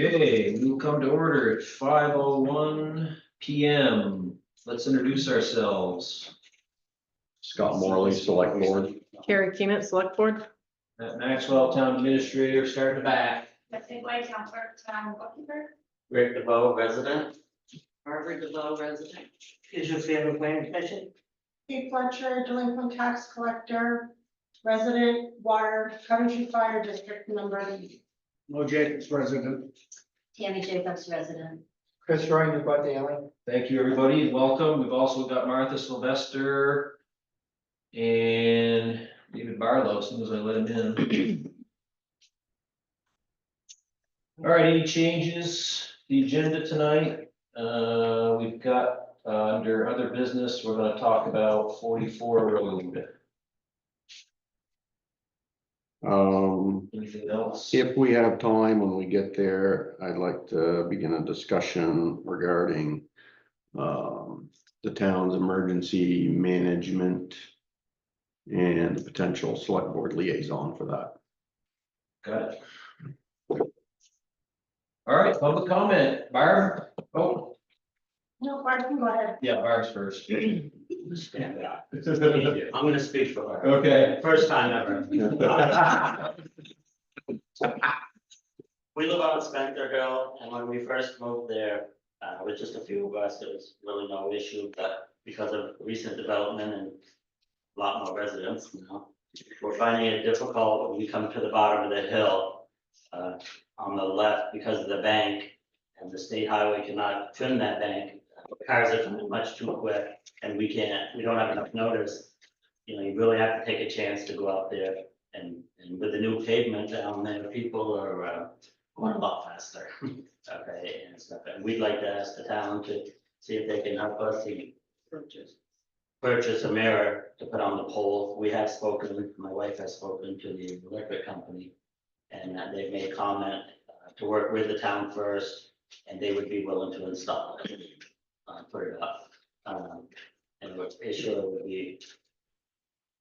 Okay, we will come to order at 5:01 PM. Let's introduce ourselves. Scott Morley, Select Board. Carrie Keenan, Select Board. Matt Maxwell, Town Administrator, starting back. Betsy White, town clerk, town bookkeeper. Rick DeVoe, resident. Barbara DeVoe, resident. Is your family planning commission? Kate Fletcher, delinquent tax collector, resident, water, Coventry Fire District member. Mo Jacobs, resident. Tammy Jacobs, resident. Chris Roy, Newport Daily. Thank you, everybody. Welcome. We've also got Martha Sylvester and David Barlow, as soon as I let him in. All right, any changes? to The agenda tonight, we've got, under other business, we're gonna talk about 44 Road. Anything else? If we have time when we get there, I'd like to begin a discussion regarding the town's emergency management and the potential select board liaison for that. Got it. All right, public comment. Barb? Oh, No, Barb, can go ahead. yeah, Barb's first. Stand up. I'm gonna speak for her. Okay. First time ever. We live on Spencer Hill, and when we first moved there, with just a few of us, there was really no issue, but because of recent development and a lot more residents now, we're finding it difficult when we come to the bottom of the hill, on the left because of the bank, and the state highway cannot trim that bank. Cars are coming much too quick, and we don't have enough notice. You know, you really have to take a chance to go out there, and with the new pavement down there, people are going a lot faster. Okay, and stuff, and we'd like to ask the town to see if they can help us to purchase a mirror to put on the pole. We have spoken, my wife has spoken to the electric company, and they've made comment to work with the town first, and they would be willing to install it, put it up. And what issue would be,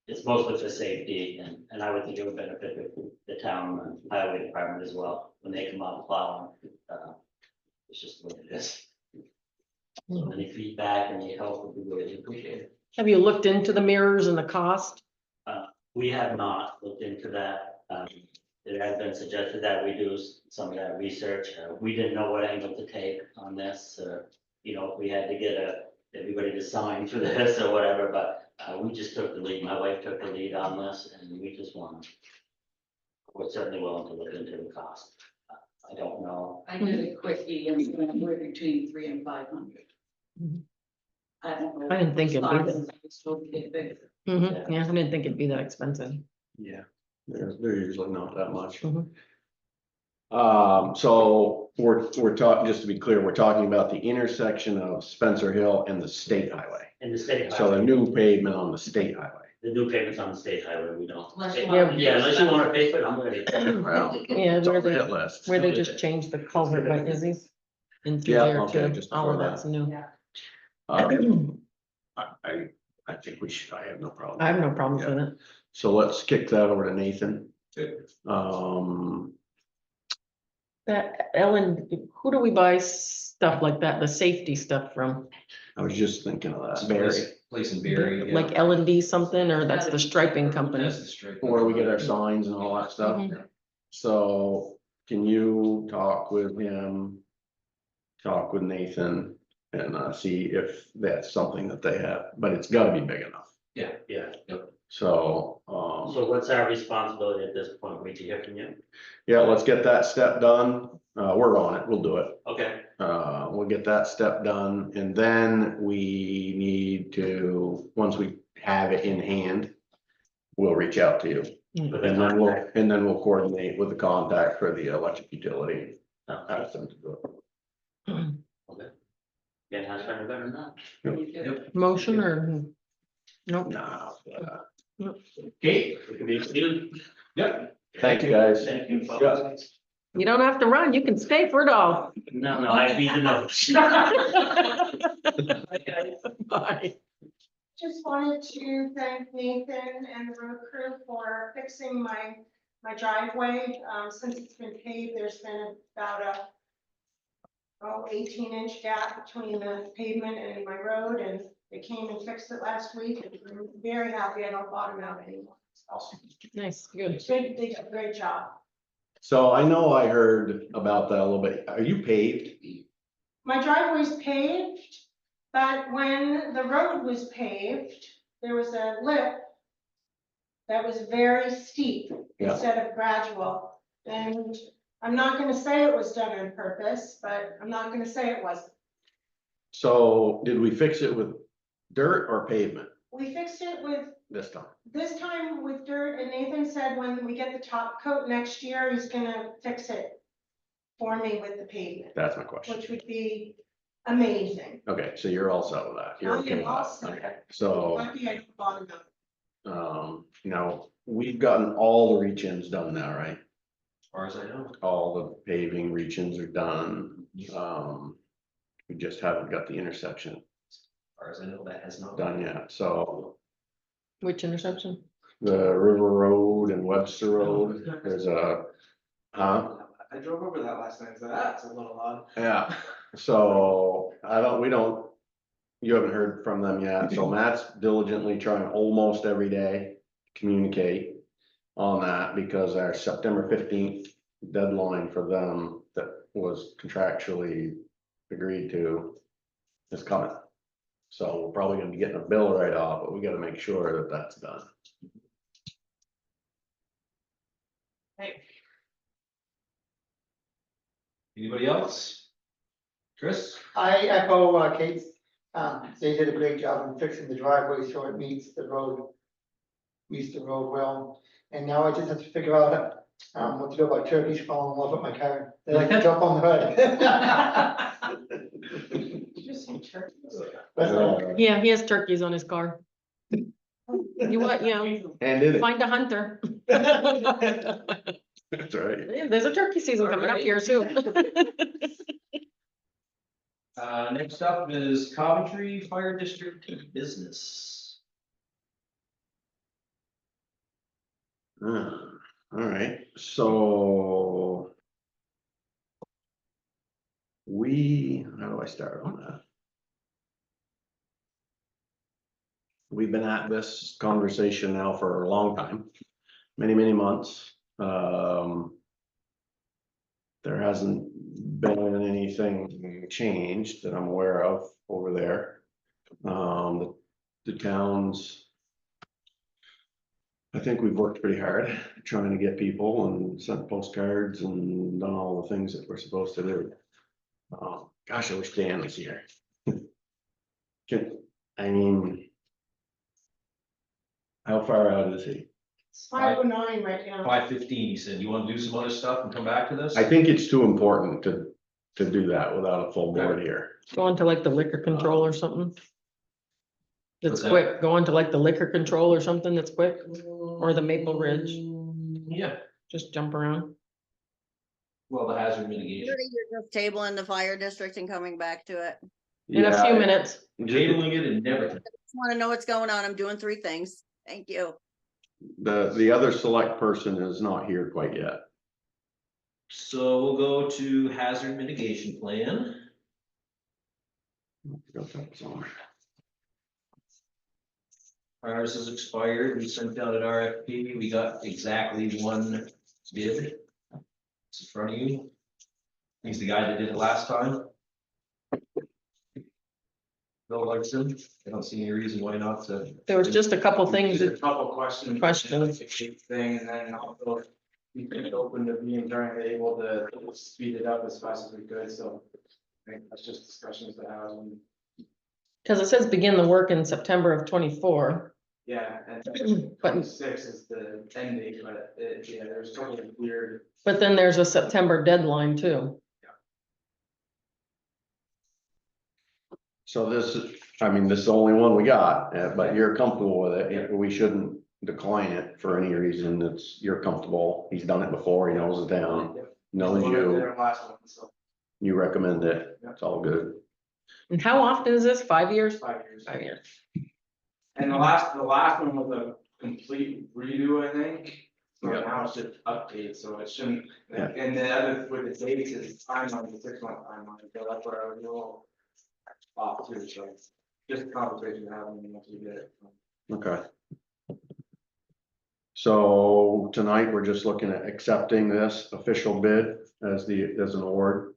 it's mostly for safety, and I would think it would benefit the town and highway department as well, when they come out plowing. It's just what it is. So any feedback, any help would be really appreciated. Have you looked into the mirrors and the cost? We have not looked into that. It has been suggested that we do some of that research. We didn't know what angle to take on this. You know, if we had to get everybody to sign for this or whatever, but we just took the lead. My wife took the lead on this, and we just we're certainly willing to look into the cost. I don't know. I did a quickie and we're between 300 and 500. Mhm. I don't know. I didn't think it'd be that. Sizes, it's supposed to get bigger. Yeah, I didn't think it'd be that expensive. Yeah, they're usually not that much. Mhm. So we're talking, just to be clear, we're talking about the intersection of Spencer Hill and the state highway. In the state So the highway, new pavement on the state highway. the new payments on the state highway, we don't. Unless you Yeah. want- Yeah, unless you want to pay for it, I'm ready. Well, Yeah, it's on where the they, hit list. where they just changed the culvert by Izzy's. In through Yeah, there okay, too, just all of before that's new. Yeah. I think we should, I have no problem. I have no problems with it. So let's kick that over to Nathan. That Ellen, who do we buy stuff like that, the safety stuff from? I was just thinking of that, Barry, Place in Barry. Like L&D something, or that's the striping company? That's the straight. where we get our signs and all that stuff. Mhm. So can you talk with him? Talk with Nathan and see if that's something that they have, but it's gotta be big enough. Yeah. So, So what's our responsibility at this point? Wait to hear from you? yeah, let's get that step done. We're on it, we'll do it. Okay, We'll get that step done, and then we need to, once we have it in hand, we'll reach out to you. with the And contact. then we'll coordinate with the contact for the electric utility. Ask them to do it. Okay. Yeah, how's that better than that? Motion or? Nope. Nah. Okay, we can be excused. Yep. Thank you, guys. Thank you. folks. Yeah. You don't have to run, you can stay for it all. No, I read the notes. Bye. Just wanted to thank Nathan and the road crew for fixing my driveway. Since it's been paved, there's been about a 18-inch gap between the pavement and my road, and they came and fixed it last week, and I'm very happy I don't bottom out anymore. Awesome. Nice, good. They did a great job. So I know I heard about that a little bit. Are you paved? My driveway's paved, but when the road was paved, there was a lip that was very steep Yeah. instead of gradual. And I'm not gonna say it was done on purpose, but I'm not gonna say it wasn't. So did we fix it with dirt or pavement We fixed it with, this time? this time with dirt, and Nathan said when we get the top coat next year, he's gonna fix it for me with the pavement, That's my question. which would be amazing. Okay, so you're all set with that. You're I okay am with all that. set. Okay. So, Lucky I don't bottom out. now, we've gotten all the reach-ins done now, right? As far as I know. All the paving reach-ins are done. We just haven't got the intersection As far as I know, that has not. done yet, so Which intersection? the River Road and Webster Road, there's a, I drove over that last night, so that's a little odd. yeah, so you haven't heard from them yet, so Matt's diligently trying almost every day to communicate on that, because our September 15th deadline for them that was contractually agreed to is coming. So we're probably gonna be getting a bill right off, but we gotta make sure that that's done. Anybody else? Chris? I echo Kate's, they did a great job in fixing the driveway so it meets the road well. And now I just have to figure out, what to do about turkeys falling in love with my car. They like to jump on the hood. Just some turkeys. But, Yeah, he has turkeys on his car. You what, you know, And did it, find a hunter. that's right. Yeah, there's a turkey season coming up here soon. Next up is Coventry Fire District business. All right, so how do I start on that? We've been at this conversation now for a long time, many, many months. There hasn't been anything changed that I'm aware of over there. The towns, I think we've worked pretty hard trying to get people and sent postcards and done all the things that we're supposed to do. Gosh, I wish Dan was here. I mean, how far out is he? It's 5:09 right now. 5:15, he said, you want to do some other stuff and come back to this? I think it's too important to do that without a full board here. Go on to like the liquor control or something. That's What's that? quick. Go on to like the liquor control or something that's quick, or the Maple Ridge. Yeah, Just jump around. well, the hazard mitigation. You're just tabling the fire district and coming back to it. In a few minutes. Tabling it and never. Just want to know what's going on. I'm doing 3 things. Thank you. The other select person is not here quite yet. So we'll go to hazard mitigation plan. Forgot that was on. Ours is expired. We sent out an RFP. We got exactly one bid. It's in front of you. He's the guy that did it last time. Bill Larson. I don't see any reason why not to. There was just a couple things Just a that, couple questions. Questions. Like a big thing, and then also we could open to being currently able to speed it up as fast as we could, so. I think that's just discussions to have, and because it says begin the work in September of 24. yeah, and But, 26 is the end date, but yeah, there's totally weird. but then there's a September deadline too. So this is, I mean, this is the only one we got, but you're comfortable with it. We shouldn't decline it for any reason. You're comfortable. He's done it before. He knows the town, knows you. Their last one, so You recommend it. It's all good. And how often is this? 5 years? 5 years. 5 years. And the last one was a complete redo, I think, So Yeah. now it's just updates, so it shouldn't, Yeah. and the other with the dates is timeline, the 6-month timeline, so that's where I was a little off too, so. Just a conversation to have once we get it. Okay. So tonight, we're just looking at accepting this official bid as an award.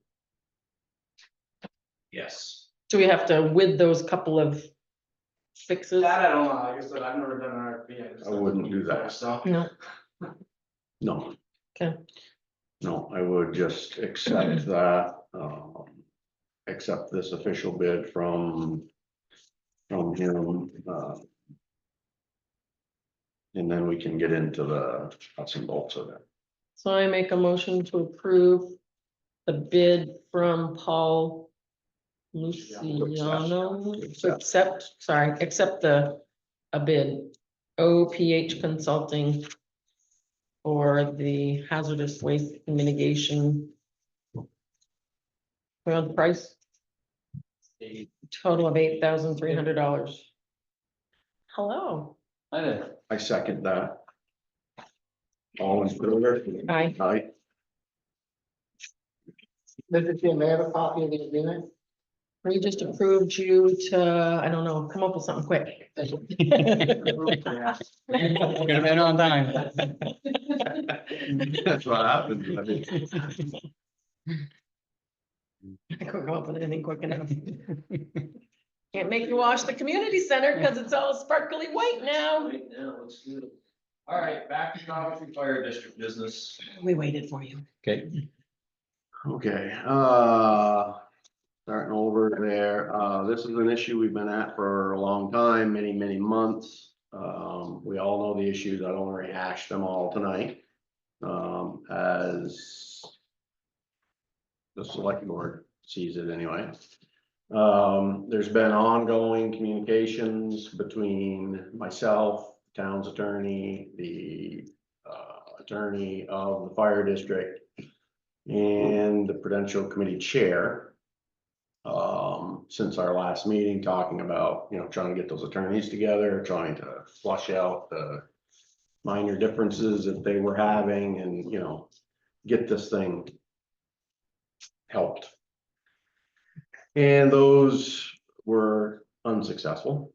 Yes. Do we have to, with those couple of fixes? That I don't know, like I said, I've never done an RFP. just I wouldn't do that. So. No, No. Okay. No, I would just accept that, accept this official bid from him, and then we can get into the nuts and bolts of it. so I make a motion to approve the bid from Paul Luciano, to accept a bid, OPH Consulting for the hazardous waste mitigation. Well, the price, total of $8,300. Hello, I second that. All in favor? Aye. Aye. Mr. Chairman, may I have a copy of the agreement? we just approved you to, I don't know, come up with something quick. Yeah. Could have been on time. That's what happens. I mean, I couldn't come up with anything quick enough. Can't make you wash the community center because it's all sparkly white now. Right now, let's do it. All right, back to Coventry Fire District business. We waited for you. Okay, Okay, starting over there, this is an issue we've been at for a long time, many months. We all know the issues, I don't want to rehash them all tonight. As the select board sees it anyway. There's been ongoing communications between myself, town's attorney, the attorney of the fire district, and the Prudential Committee Chair. Since our last meeting, talking about, trying to get those attorneys together, trying to flush out the minor differences that they were having and, get this thing helped. And those were unsuccessful.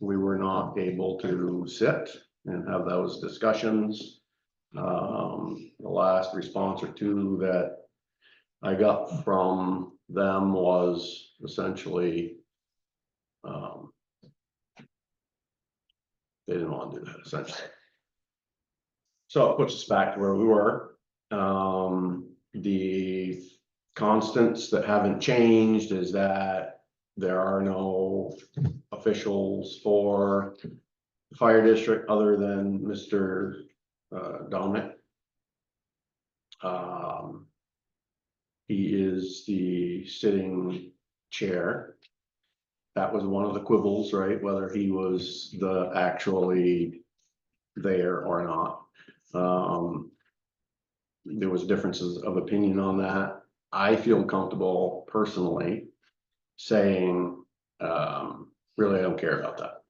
We were not able to sit and have those discussions. The last response or two that I got from them was essentially, they didn't want to do that essentially. So it puts us back to where we were. The constants that haven't changed is that there are no officials for the fire district other than Mr. Dominic. He is the sitting chair. That was one of the quibbles, right? Whether he was the actually there or not. There was differences of opinion on that. I feel comfortable personally saying, really, I don't care about that.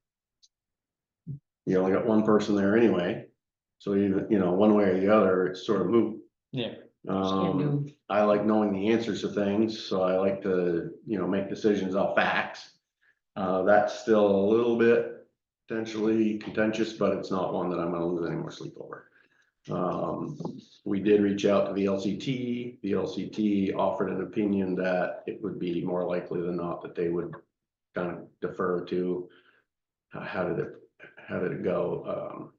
You only got one person there anyway. So one way or the other, it's sort of moot. yeah, I like knowing the answers to things, so I like to, make decisions off facts. That's still a little bit potentially contentious, but it's not one that I'm gonna lose any more sleep over. We did reach out to the LCT. The LCT offered an opinion that it would be more likely than not that they would kind of defer to, how did it go?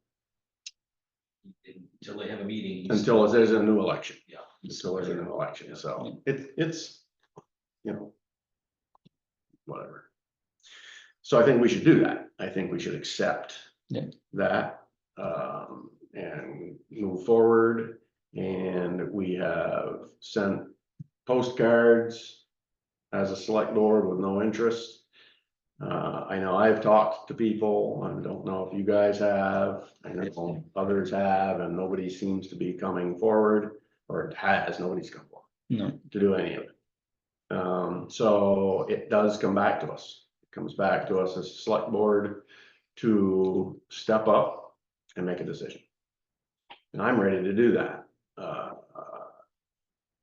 Until they have a meeting. Until there's a new election. Yeah. Until there's a new election, so it's, whatever. So I think we should do that. I think we should accept that, and move forward. And we have sent postcards as a select board with no interest. I know I've talked to people. I don't know if you guys have. I know others have, and nobody seems to be coming forward, or it has. Nobody's come forward no, to do any of it. So it does come back to us. It comes back to us as a select board to step up and make a decision. And I'm ready to do that.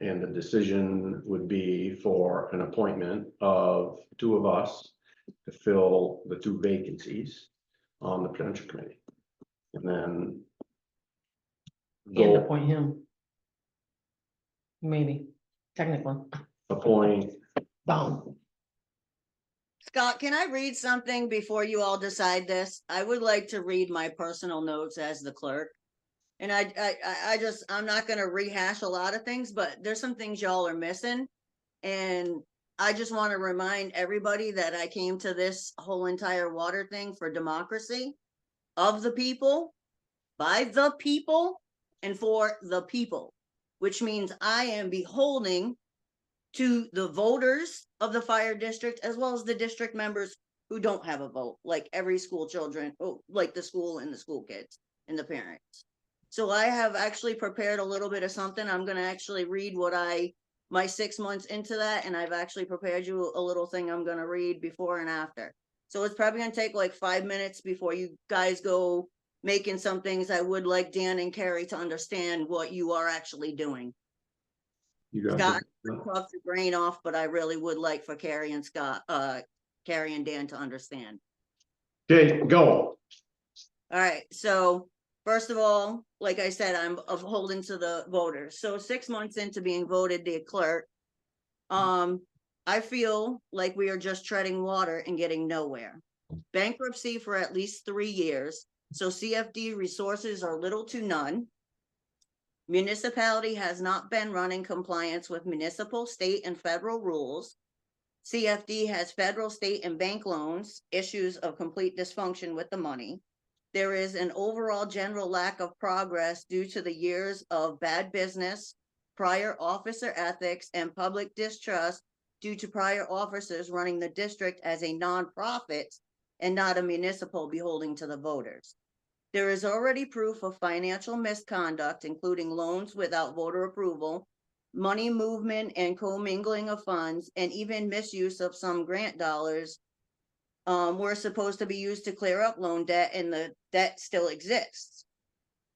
And the decision would be for an appointment of two of us to fill the two vacancies on the potential committee. And then And go appoint him. Maybe, technically. appoint, Down. Scott, can I read something before you all decide this? I would like to read my personal notes as the clerk. And I'm not gonna rehash a lot of things, but there's some things y'all are missing. And I just want to remind everybody that I came to this whole entire water thing for democracy, of the people, by the people, and for the people, which means I am beholding to the voters of the fire district, as well as the district members who don't have a vote, like every school children, like the school and the school kids and the parents. So I have actually prepared a little bit of something. I'm going to actually read my 6 months into that, and I've actually prepared you a little thing I'm going to read before and after. So it's probably going to take like 5 minutes before you guys go making some things. I would like Dan and Carrie to understand what you are actually doing. you got Scott, the- off your brain off, but I really would like for Carrie and Carrie and Dan to understand. Okay, go. All right, so first of all, like I said, I'm holding to the voters. So 6 months into being voted the clerk, I feel like we are just treading water and getting nowhere. Bankruptcy for at least 3 years, so CFD resources are little to none. Municipality has not been running compliance with municipal, state, and federal rules. CFD has federal, state, and bank loans, issues of complete dysfunction with the money. There is an overall general lack of progress due to the years of bad business, prior officer ethics, and public distrust due to prior officers running the district as a nonprofit and not a municipal beholding to the voters. There is already proof of financial misconduct, including loans without voter approval, money movement and commingling of funds, and even misuse of some grant dollars were supposed to be used to clear up loan debt, and the debt still exists.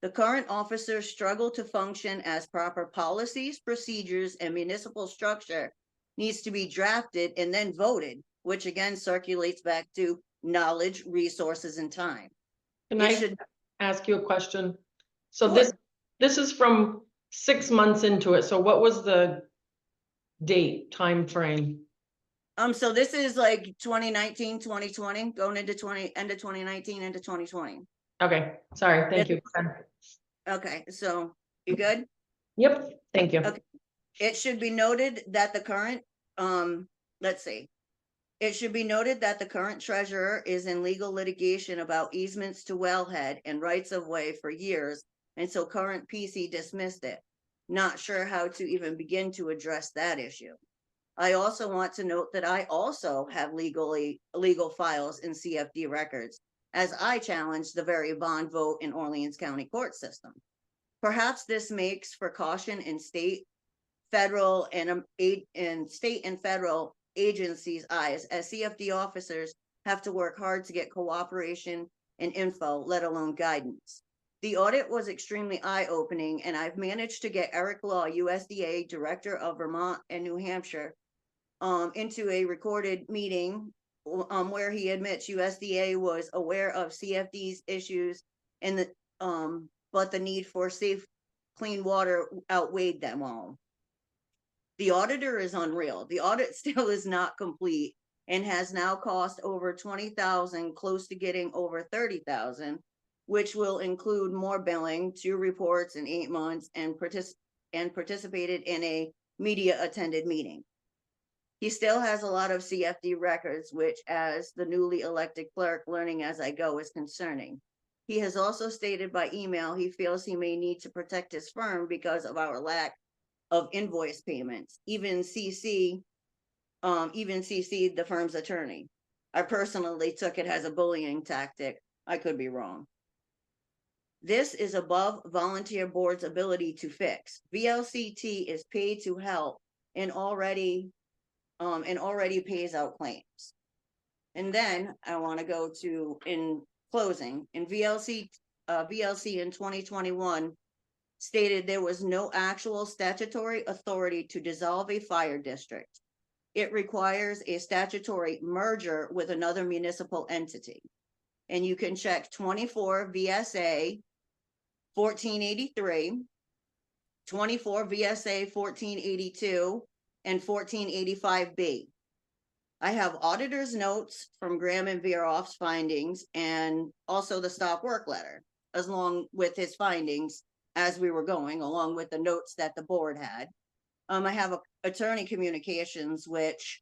The current officers struggle to function as proper policies, procedures, and municipal structure needs to be drafted and then voted, which again circulates back to knowledge, resources, and time. Can It I should- ask you a question? So Sure. this is from 6 months into it. So what was the date, time frame? So this is like 2019, 2020, going into end of 2019 into 2020. Okay, sorry, thank you. Okay, so you good? Yep, thank you. Okay. It should be noted that the current, let's see. It should be noted that the current treasurer is in legal litigation about easements to wellhead and rights of way for years, and so current PC dismissed it. Not sure how to even begin to address that issue. I also want to note that I also have legal files in CFD records, as I challenged the very bond vote in Orleans County court system. Perhaps this makes for caution in state, federal, and state and federal agencies' eyes, as CFD officers have to work hard to get cooperation and info, let alone guidance. The audit was extremely eye-opening, and I've managed to get Eric Law, USDA Director of Vermont and New Hampshire, into a recorded meeting where he admits USDA was aware of CFD's issues and but the need for safe, clean water outweighed them all. The auditor is unreal. The audit still is not complete and has now cost over 20,000, close to getting over 30,000, which will include more billing, 2 reports in 8 months, and participated in a media attended meeting. He still has a lot of CFD records, which, as the newly elected clerk, learning as I go, is concerning. He has also stated by email he feels he may need to protect his firm because of our lack of invoice payments, even CC'd the firm's attorney. I personally took it as a bullying tactic. I could be wrong. This is above volunteer board's ability to fix. VLCT is paid to help and already pays out claims. And then I want to go to, in closing, in VLC in 2021, stated there was no actual statutory authority to dissolve a fire district. It requires a statutory merger with another municipal entity. And you can check 24 VSA 1483, 24 VSA 1482, and 1485B. I have auditor's notes from Graham and Veeroff's findings and also the stop work letter, as long with his findings as we were going, along with the notes that the board had. I have attorney communications, which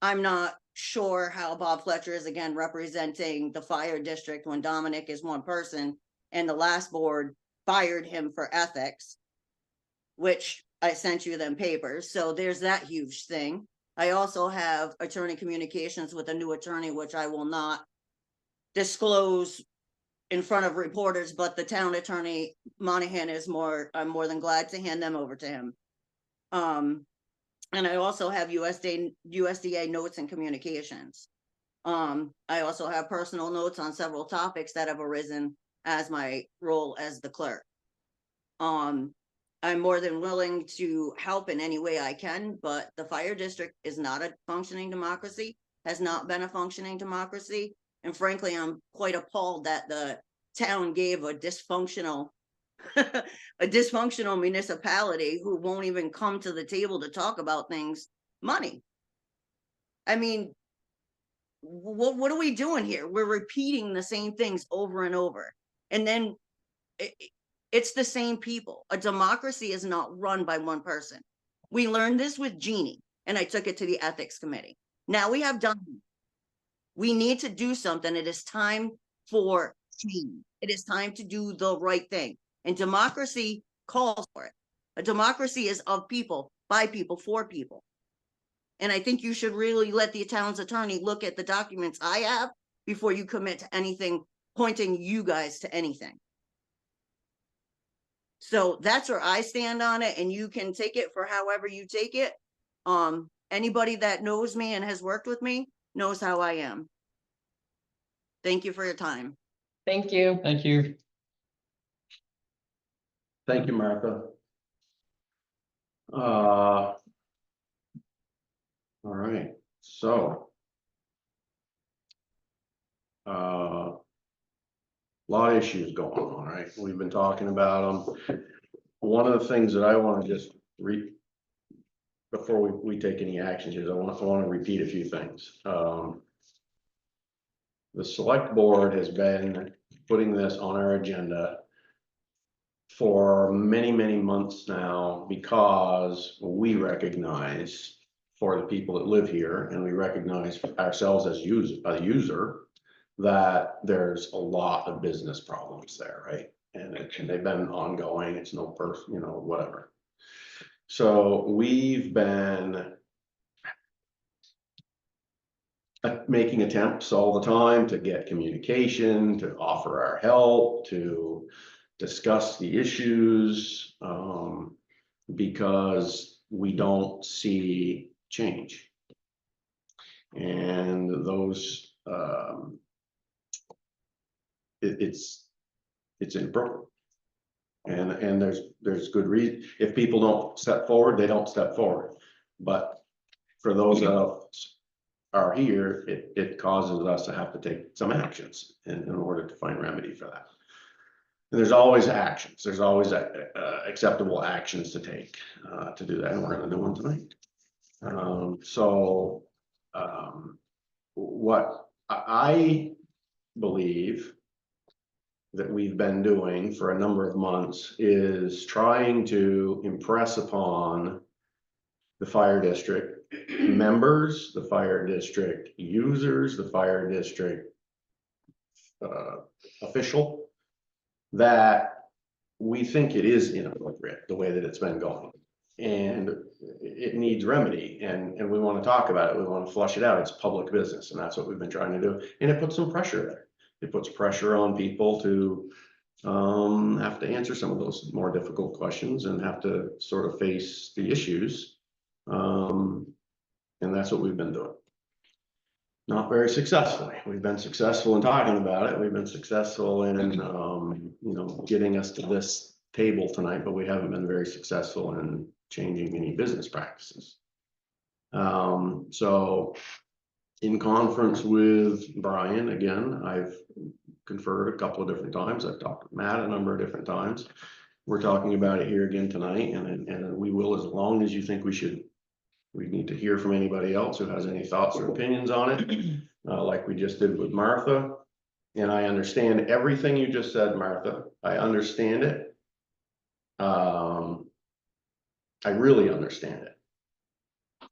I'm not sure how Bob Fletcher is again representing the fire district when Dominic is one person and the last board fired him for ethics, which I sent you them papers. So there's that huge thing. I also have attorney communications with a new attorney, which I will not disclose in front of reporters, but the town attorney Monahan I'm more than glad to hand them over to him. And I also have USDA notes and communications. I also have personal notes on several topics that have arisen as my role as the clerk. I'm more than willing to help in any way I can, but the fire district is not a functioning democracy, has not been a functioning democracy. And frankly, I'm quite appalled that the town gave a dysfunctional municipality who won't even come to the table to talk about things, money. I mean, what are we doing here? We're repeating the same things over and over. And then it's the same people. A democracy is not run by one person. We learned this with Jeannie, and I took it to the ethics committee. Now we have done. We need to do something. It is time for change. It is time to do the right thing. And democracy calls for it. A democracy is of people, by people, for people. And I think you should really let the town's attorney look at the documents I have before you commit to anything, pointing you guys to anything. So that's where I stand on it, and you can take it for however you take it. Anybody that knows me and has worked with me knows how I am. Thank you for your time. Thank you. Thank you. Thank you, Martha. All right, so. Lot of issues going on, right? We've been talking about them. One of the things that I want to just before we take any actions here, I want to repeat a few things. The select board has been putting this on our agenda for many, many months now, because we recognize, for the people that live here, and we recognize ourselves as a user, that there's a lot of business problems there, right? And they've been ongoing. It's no person, whatever. So we've been making attempts all the time to get communication, to offer our help, to discuss the issues, because we don't see change. And those, it's inappropriate. And there's good reason. If people don't step forward, they don't step forward. But for those that are here, it causes us to have to take some actions in order to find remedy for that. And there's always actions. There's always acceptable actions to take to do that. And we're going to do one tonight. What I believe that we've been doing for a number of months is trying to impress upon the fire district members, the fire district users, the fire district official, that we think it is inappropriate the way that it's been going. And it needs remedy, and we want to talk about it. We want to flush it out. It's public business, and that's what we've been trying to do. And it puts some pressure there. It puts pressure on people to have to answer some of those more difficult questions and have to sort of face the issues. And that's what we've been doing. Not very successfully. We've been successful in talking about it. We've been successful in, getting us to this table tonight, but we haven't been very successful in changing any business practices. So in conference with Brian, again, I've conferred a couple of different times. I've talked with Matt a number of different times. We're talking about it here again tonight, and we will, as long as you think we should. We need to hear from anybody else who has any thoughts or opinions on it, like we just did with Martha. And I understand everything you just said, Martha. I understand it. I really understand it.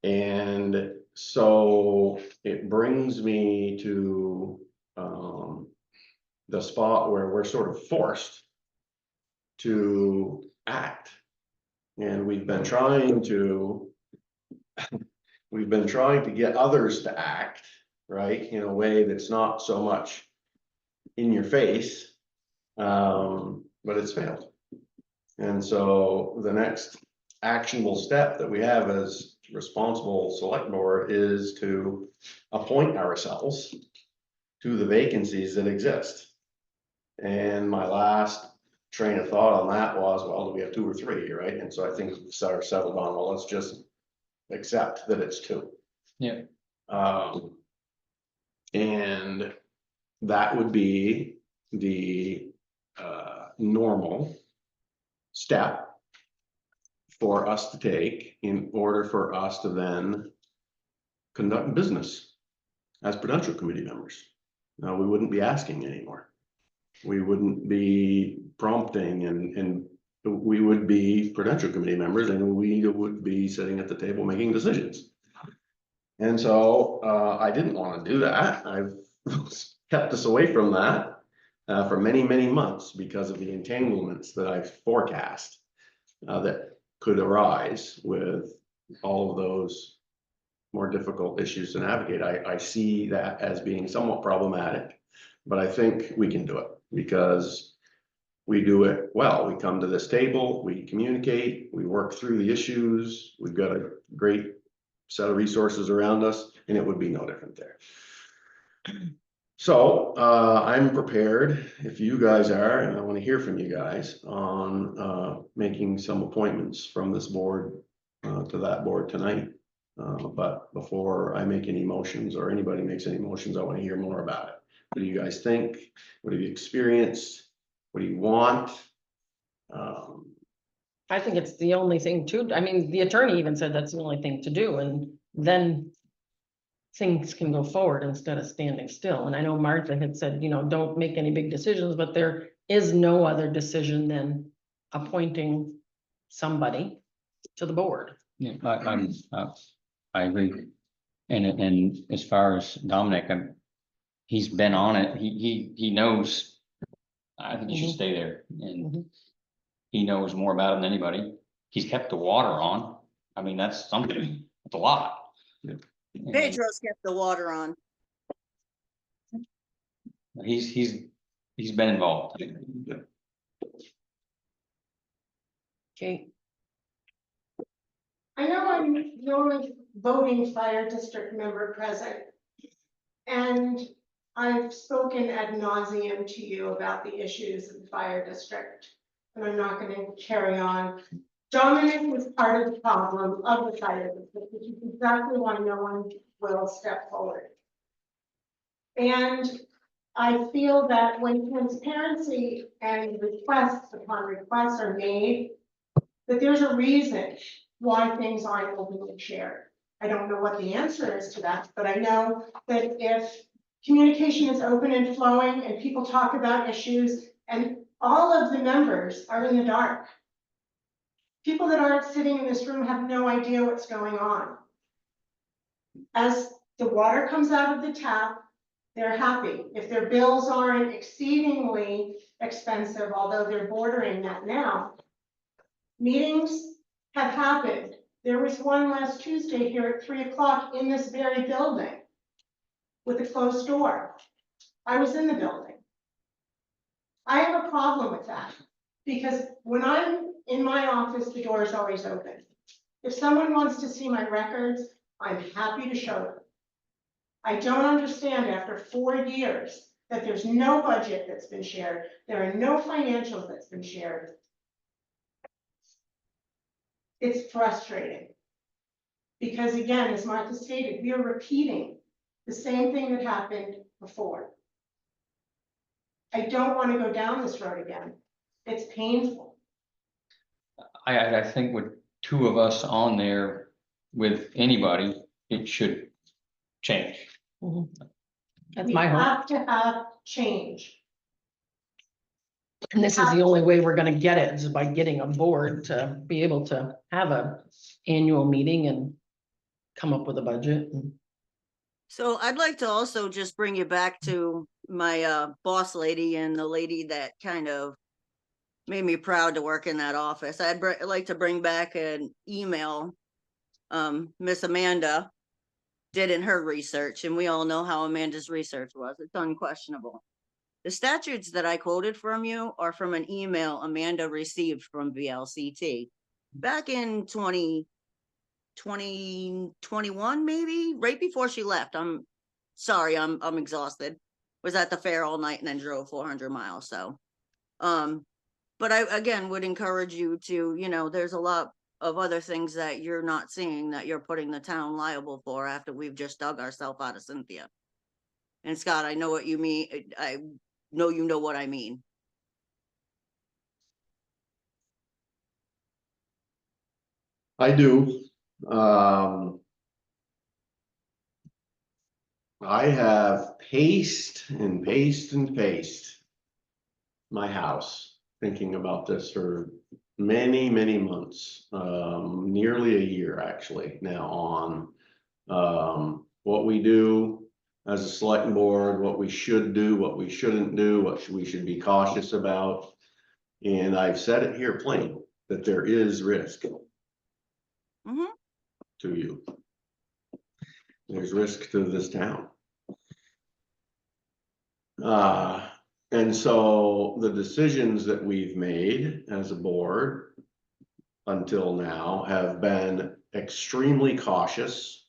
And so it brings me to the spot where we're sort of forced to act. And we've been trying to get others to act, right, in a way that's not so much in your face, but it's failed. And so the next actionable step that we have as responsible select board is to appoint ourselves to the vacancies that exist. And my last train of thought on that was, well, do we have 2 or 3, right? And so I think we settled on, well, let's just accept that it's 2. Yeah. And that would be the normal step for us to take in order for us to then conduct business as Prudential Committee members. Now, we wouldn't be asking anymore. We wouldn't be prompting, and we would be Prudential Committee members, and we would be sitting at the table making decisions. And so I didn't want to do that. I've kept us away from that for many, many months because of the entanglements that I've forecast that could arise with all of those more difficult issues to navigate. I see that as being somewhat problematic, but I think we can do it because we do it well. We come to this table, we communicate, we work through the issues. We've got a great set of resources around us, and it would be no different there. So I'm prepared, if you guys are, and I want to hear from you guys on making some appointments from this board to that board tonight. But before I make any motions or anybody makes any motions, I want to hear more about it. What do you guys think? What have you experienced? What do you want? I think it's the only thing to, I mean, the attorney even said that's the only thing to do, and then things can go forward instead of standing still. And I know Martha had said, don't make any big decisions, but there is no other decision than appointing somebody to the board. Yeah, I agree. And as far as Dominic, he's been on it. He knows. I think he should stay there, and he knows more about it than anybody. He's kept the water on. I mean, that's something. It's a lot. Yeah. And Pedro's kept the water on. he's been involved. Okay, I know I'm the only voting fire district member present. And I've spoken ad nauseum to you about the issues of the fire district, and I'm not going to carry on. Dominic was part of the problem of the fire district, which is exactly why no one will step forward. And I feel that when transparency and requests upon requests are made, that there's a reason why things aren't openly shared. I don't know what the answer is to that, but I know that if communication is open and flowing and people talk about issues and all of the members are in the dark, people that aren't sitting in this room have no idea what's going on. As the water comes out of the tap, they're happy. If their bills aren't exceedingly expensive, although they're bordering that now, meetings have happened. There was one last Tuesday here at 3 o'clock in this very building with a closed door. I was in the building. I have a problem with that because when I'm in my office, the door is always open. If someone wants to see my records, I'm happy to show them. I don't understand after 4 years that there's no budget that's been shared. There are no financials that's been shared. It's frustrating. Because again, as Martha stated, we are repeating the same thing that happened before. I don't want to go down this road again. It's painful. I think with two of us on there with anybody, it should change. That's We my hope. have to have change. And this is the only way we're gonna get it, is by getting a board to be able to have a annual meeting and come up with a budget. And So I'd like to also just bring you back to my boss lady and the lady that kind of made me proud to work in that office. I'd like to bring back an email Miss Amanda did in her research, and we all know how Amanda's research was. It's unquestionable. The statutes that I quoted from you are from an email Amanda received from VLCT back in 2021, maybe right before she left. I'm sorry, I'm exhausted. Was at the fair all night and then drove 400 miles. So, but I again would encourage you to, there's a lot of other things that you're not seeing that you're putting the town liable for after we've just dug ourselves out of Cynthia. And Scott, I know what you mean. I know you know what I mean. I do. I have paced and paced and paced my house, thinking about this for many, many months, nearly a year actually now on what we do as a select board, what we should do, what we shouldn't do, what we should be cautious about. And I've said it here plain, that there is risk Mhm. to you. There's risk to this town. And so the decisions that we've made as a board until now have been extremely cautious.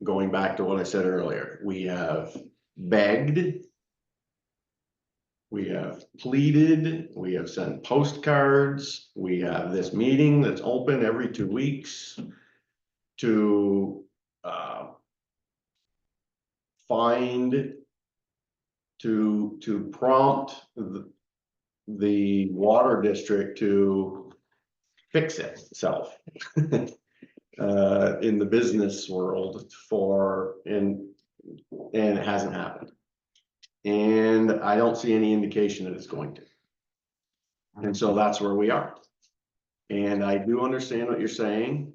Going back to what I said earlier, we have begged, we have pleaded, we have sent postcards, we have this meeting that's open every 2 weeks to find, to prompt the water district to fix itself in the business world and it hasn't happened. And I don't see any indication that it's going to. And so that's where we are. And I do understand what you're saying.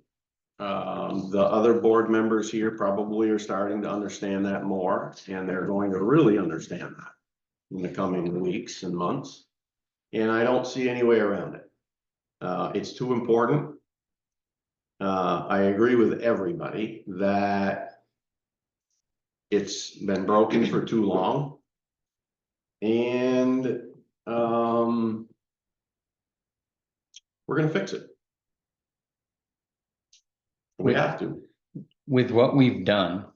The other board members here probably are starting to understand that more, and they're going to really understand that in the coming weeks and months. And I don't see any way around it. It's too important. I agree with everybody that it's been broken for too long. And we're gonna fix it. We have to. With what we've done,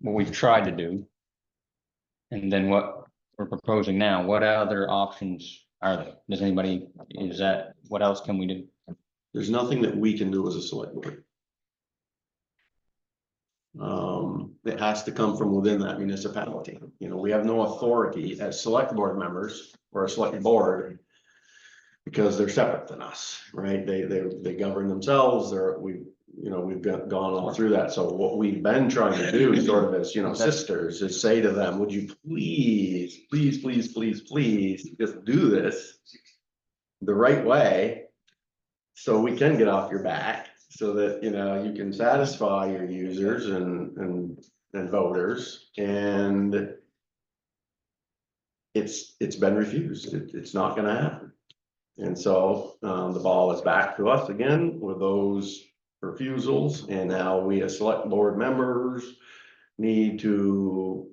what we've tried to do, and then what we're proposing now, what other options are there? Does anybody, what else can we do? There's nothing that we can do as a select board. It has to come from within that municipality. We have no authority as select board members or a select board because they're separate than us, right? They govern themselves. We've gone all through that. So what we've been trying to do sort of as, sisters is say to them, would you please just do this the right way so we can get off your back so that, you can satisfy your users and voters. And it's been refused. It's not gonna happen. And so the ball is back to us again with those refusals, and now we as select board members need to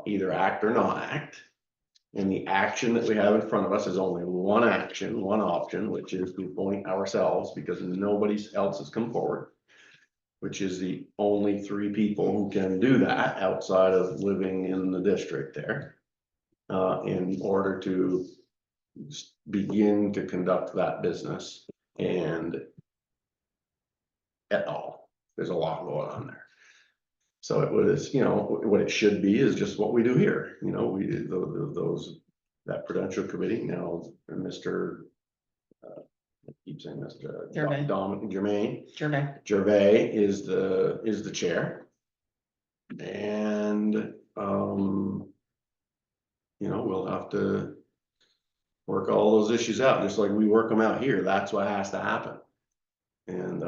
either act or not act. And the action that we have in front of us is only one option, which is to appoint ourselves, because nobody else has come forward, which is the only 3 people who can do that outside of living in the district there, in order to begin to conduct that business. And at all. There's a lot going on there. So it was, you know, what it should be is just what we do here, you know, we did those, that prudential committee now, Mr. I keep saying Mr. Gervais. Dominic Gervais. Gervais is the chair. And, you know, we'll have to work all those issues out, just like we work them out here. That's what has to happen. And,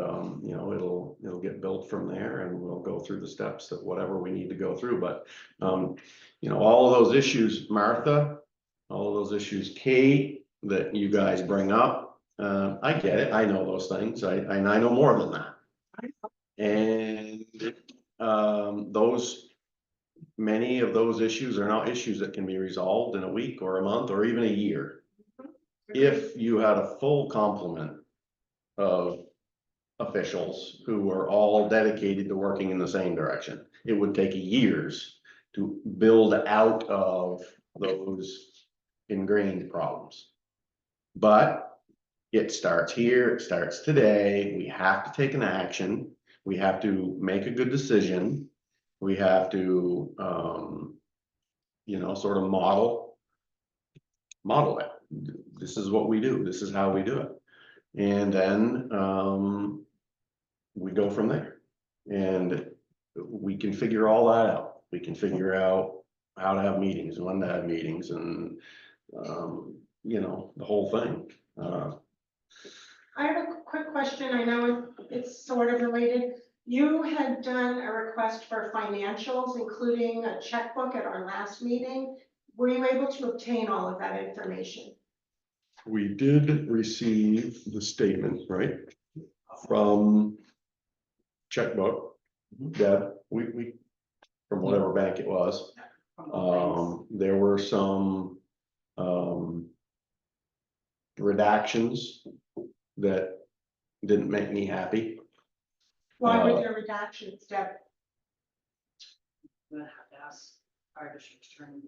you know, it'll get built from there and we'll go through the steps that whatever we need to go through. But, you know, all of those issues, Martha, all of those issues, Kate, that you guys bring up, I get it. I know those things. And I know more than that. And, many of those issues are not issues that can be resolved in a week or a month or even a year. If you had a full complement of officials who are all dedicated to working in the same direction, it would take years to build out of those ingrained problems. But it starts here, it starts today. We have to take an action. We have to make a good decision. We have to, you know, sort of model it. This is what we do. This is how we do it. And then, we go from there. And we can figure all that out. We can figure out how to have meetings, when to have meetings, and, you know, the whole thing. I have a quick question. I know it's sort of related. You had done a request for financials, including a checkbook at our last meeting. Were you able to obtain all of that information? We did receive the statement, right, from checkbook, Deb, we, from whatever bank it was. There were some, redactions that didn't make me happy. Why were there redactions, Deb? I'm gonna have to ask our district attorney,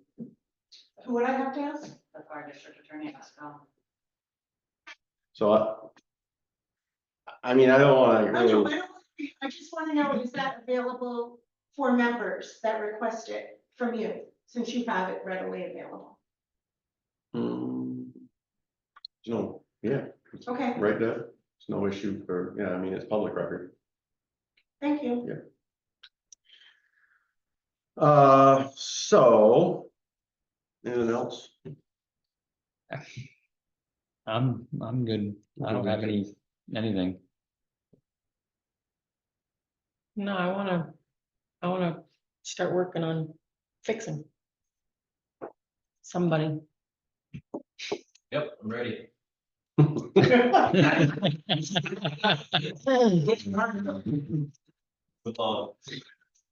Who would I have to ask? the fire district attorney, ask So I mean, I don't wanna really, I just want to know, is that available for members that request it from you, since you have it readily available? no, yeah, Okay, right there. It's no issue for, yeah, I mean, it's public record. thank you. So, anything else? I'm good. I don't have anything. No, I wanna start working on fixing somebody. Yep, I'm ready.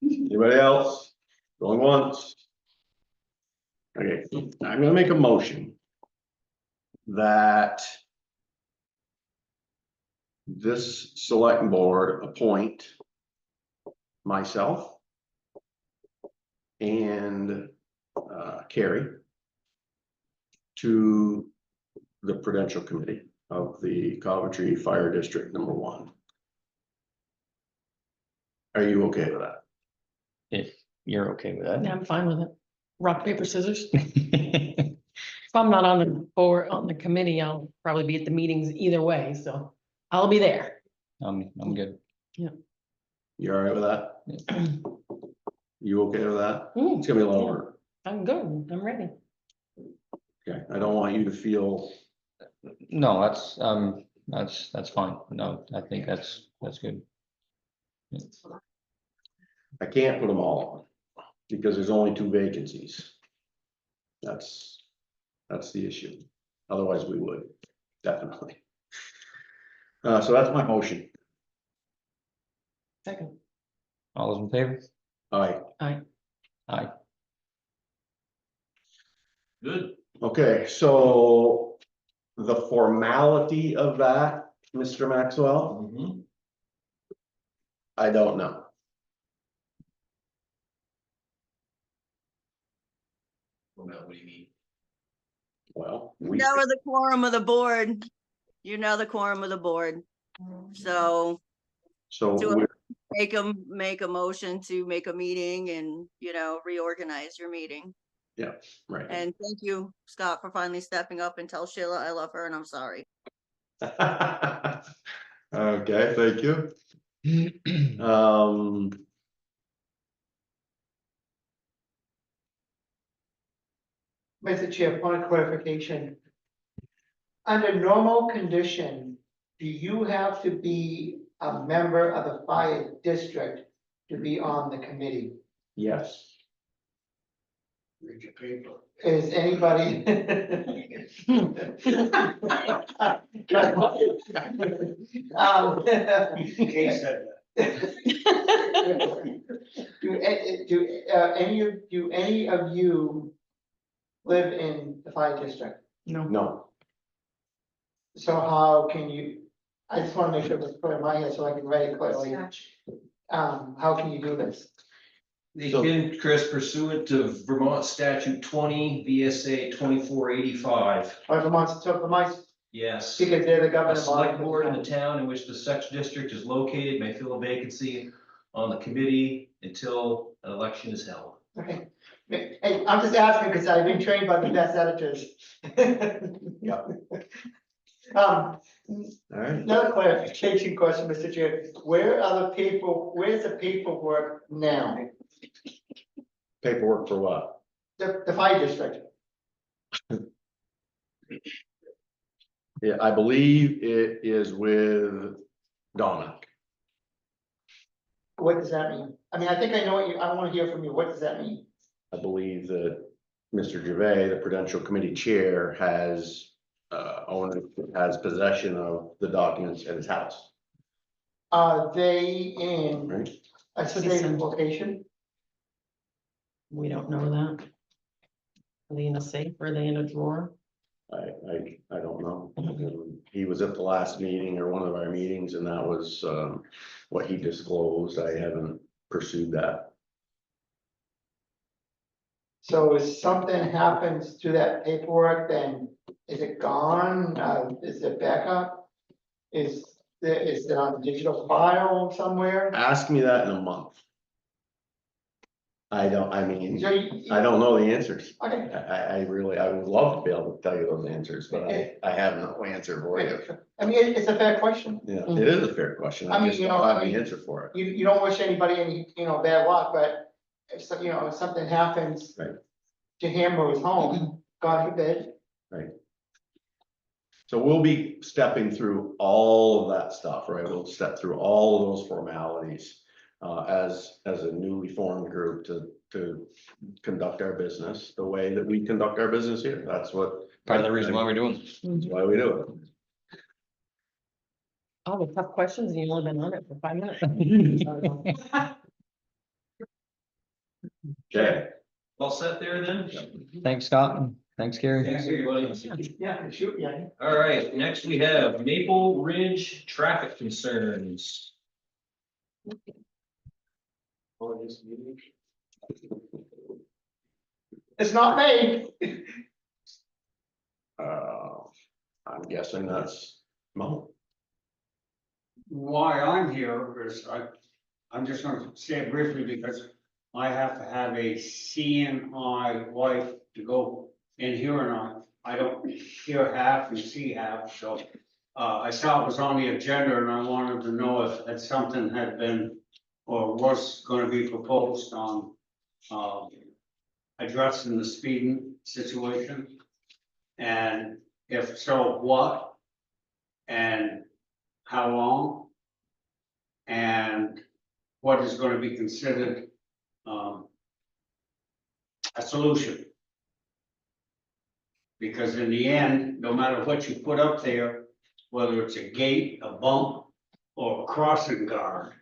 Anybody else? Going once? Okay, I'm gonna make a motion that this select board appoint myself and Carrie to the Prudential Committee of the Coventry Fire District #1. Are you okay with that? If you're okay with that. Yeah, I'm fine with it. Rock, paper, scissors. If I'm not on the board, on the committee, I'll probably be at the meetings either way, so I'll be there. I'm good. You all right with that? You okay with that? Mm, It's gonna be a lot of work. I'm good, I'm ready. Okay, I don't want you to feel, No, that's fine. No, I think that's good. I can't put them all on because there's only 2 vacancies. That's the issue. Otherwise, we would, definitely. So that's my motion. Second. All those in favor? Aye. Aye. Good. Okay, so the formality of that, Mr. Maxwell, I don't know. What do you mean? Well, You know the quorum of the board. You know the quorum of the board. So So So- we're- make a motion to make a meeting and, you know, reorganize your meeting. right. And thank you, Scott, for finally stepping up and tell Sheila I love her and I'm sorry. Okay, thank you. Mr. Chair, point of clarification. Under normal condition, do you have to be a member of the fire district to be on the committee? Yes. Read your paper. Is anybody? Case said Do any of you live in the fire district? No, No, So how can you, I just wanna make sure it's clear in my head so I can write it clearly. How can you do this? They So- can, Chris, pursuant to Vermont statute 20 VSA 2485. Or for my, Yes. because they're the A governing select body. board in the town in which the such district is located may fill a vacancy on the committee until an election is held. Okay, hey, I'm just asking because I've been trained by the best editors. Yeah. Um, all right. another clarification question, Mr. Chair, where's the paperwork now? Paperwork for what? The fire district, Yeah, I believe it is with Dominic. what does that mean? I mean, I think I know I wanna hear from you, what does that mean? I believe that Mr. Gervais, the Prudential Committee Chair, has has possession of the documents at his house, Are they in right? a specific location? we don't know that. Are they in a safe? Are they in a drawer? I don't know. He was at the last meeting or one of our meetings, and that was what he disclosed. I haven't pursued that. So if something happens to that paperwork, then is it gone? Is it backup? Is it on digital file somewhere? Ask me that in a month. I mean, So you- I don't know the answers. Okay. I really, I would love to be able to tell you those answers, but I have no answer for you. I mean, it's a fair question. Yeah, it is a fair question. I I mean, just you don't know, have I the mean, answer for it. You don't wish anybody any, bad luck, but if if something happens Right. to him or his home, God forbid. So we'll be stepping through all of that stuff, right? We'll step through all of those formalities as a newly formed group to conduct our business the way that we conduct our business here. That's what. Part of the reason why we're doing this. That's why we do it. All the tough questions, and you've only been on it for 5 minutes. Okay. All set there then? Thanks, Scott. Thanks, Gary. Thanks, everybody. Yeah, shoot, yeah. All right, next we have Maple Ridge traffic concerns. It's not me. I'm guessing that's Mo. Why I'm here is I'm just gonna say it briefly because I have to have a CNI wife to go in here and I don't hear half and see half, so. I saw it was on the agenda and I wanted to know if something had been or was gonna be proposed on, addressing the speeding situation. And if so, what? And how long? And what is gonna be considered, a solution? Because in the end, no matter what you put up there, whether it's a gate, a bump, or a crossing guard,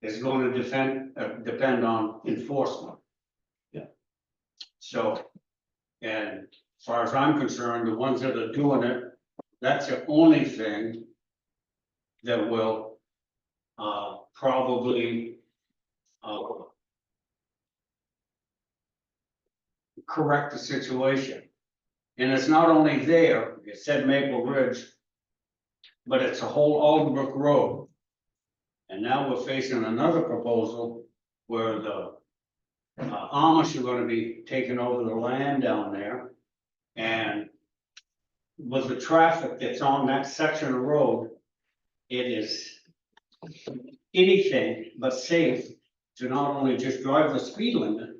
is going to depend on enforcement. Yeah. So, and as far as I'm concerned, the ones that are doing it, that's the only thing that will, probably, correct the situation. And it's not only there, it said Maple Ridge, but it's a whole Aldenbrook Road. And now we're facing another proposal where the Amish are gonna be taking over the land down there. And with the traffic that's on that section of road, it is anything but safe to not only just drive the speed limit,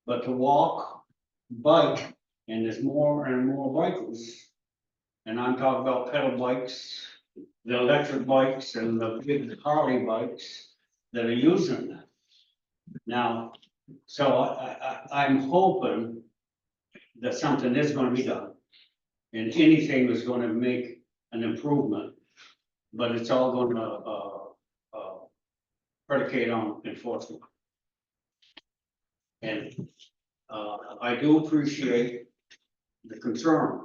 but to walk, bike, and there's more and more bikers. And I'm talking about pedal bikes, the electric bikes and the big Harley bikes that are using that. Now, so I'm hoping that something is gonna be done. And anything is gonna make an improvement, but it's all gonna, predicate on enforcement. And, I do appreciate the concern,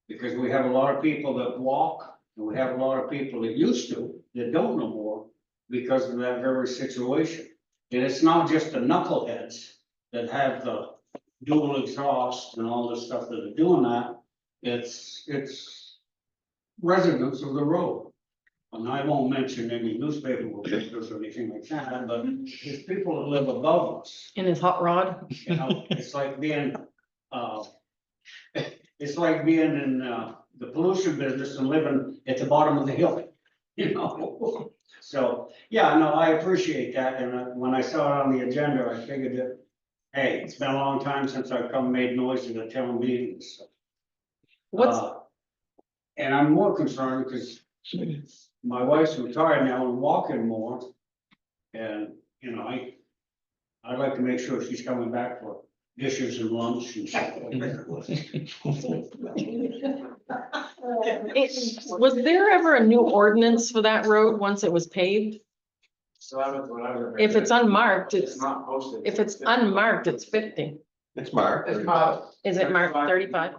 because we have a lot of people that walk, and we have a lot of people that used to, that don't no more, because of that very situation. And it's not just the knuckleheads that have the dual exhaust and all this stuff that are doing that, it's residents of the road. And I won't mention any newspaper reporters or anything like that, but it's people that live above us. In his hot rod. You know, it's like being, it's like being in, the pollution business and living at the bottom of the hill, you know? So, yeah, no, I appreciate that, and when I saw it on the agenda, I figured that, hey, it's been a long time since I've come made noise in the town meetings, so. What's, And I'm more concerned because my wife's retired now and walking more. And, you know, I'd like to make sure she's coming back for dishes and lunch and stuff like that. was there ever a new ordinance for that road once it was paved? So that was what I remember. If it's unmarked, It's it's, not posted. if it's unmarked, it's 50. It's marked. It's not. Is it marked 35?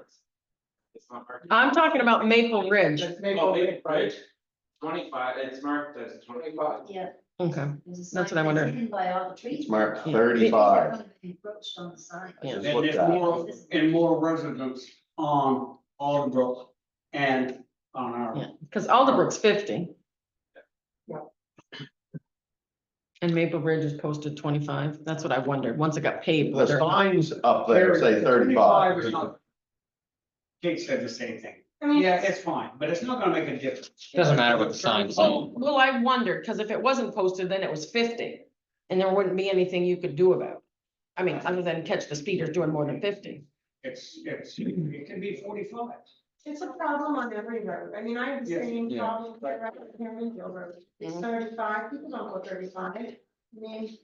It's not marked. I'm talking about Maple Ridge. It's Maple Ridge, right? 25, it's marked as 25. Yeah. Okay, There's a That's sign what I wondered. hidden by all the trees. It's marked Yeah. 35. Encroached on the sign. Yeah. Just And looked there's at. more, and more residents on Alderbrook and on our. yeah, because Alderbrook's 50. Yeah. And Maple Ridge is posted 25. That's what I wondered. Once it got paved, The whether. signs up there say 25 is 35. not- Kate said the same thing. I mean, Yeah, it's fine, but it's not gonna make a difference. Doesn't matter what the sign says. Well, I wondered, because if it wasn't posted, then it was 50. And there wouldn't be anything you could do about it. I mean, other than catch the speeders doing more than 50. It can be 45. it's a problem on every road. I mean, I have the Yes, same yeah. problem right here in Hill Road. It's Mhm. 35, people don't go 35. I mean,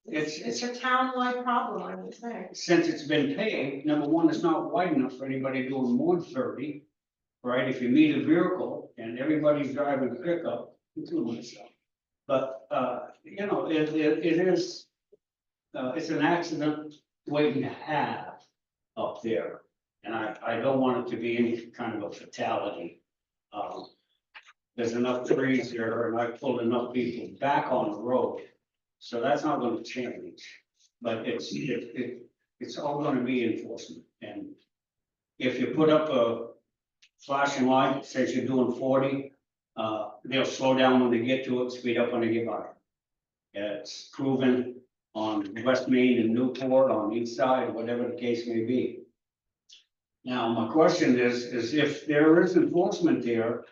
It's, it's a town-wide problem, I would say. since it's been paved, number one, it's not wide enough for anybody doing more than 30. Right, if you meet a vehicle and everybody's driving a pickup, including myself. But, you know, it is, it's an accident waiting to have up there. And I don't want it to be any kind of a fatality. There's enough trees there and I pulled enough people back on the road. So that's not gonna change, but it's all gonna be enforcement. And if you put up a flashing light that says you're doing 40, they'll slow down when they get to it, speed up when they get by. It's proven on West Main and Newport on each side, whatever the case may be. Now, my question is if there is enforcement there,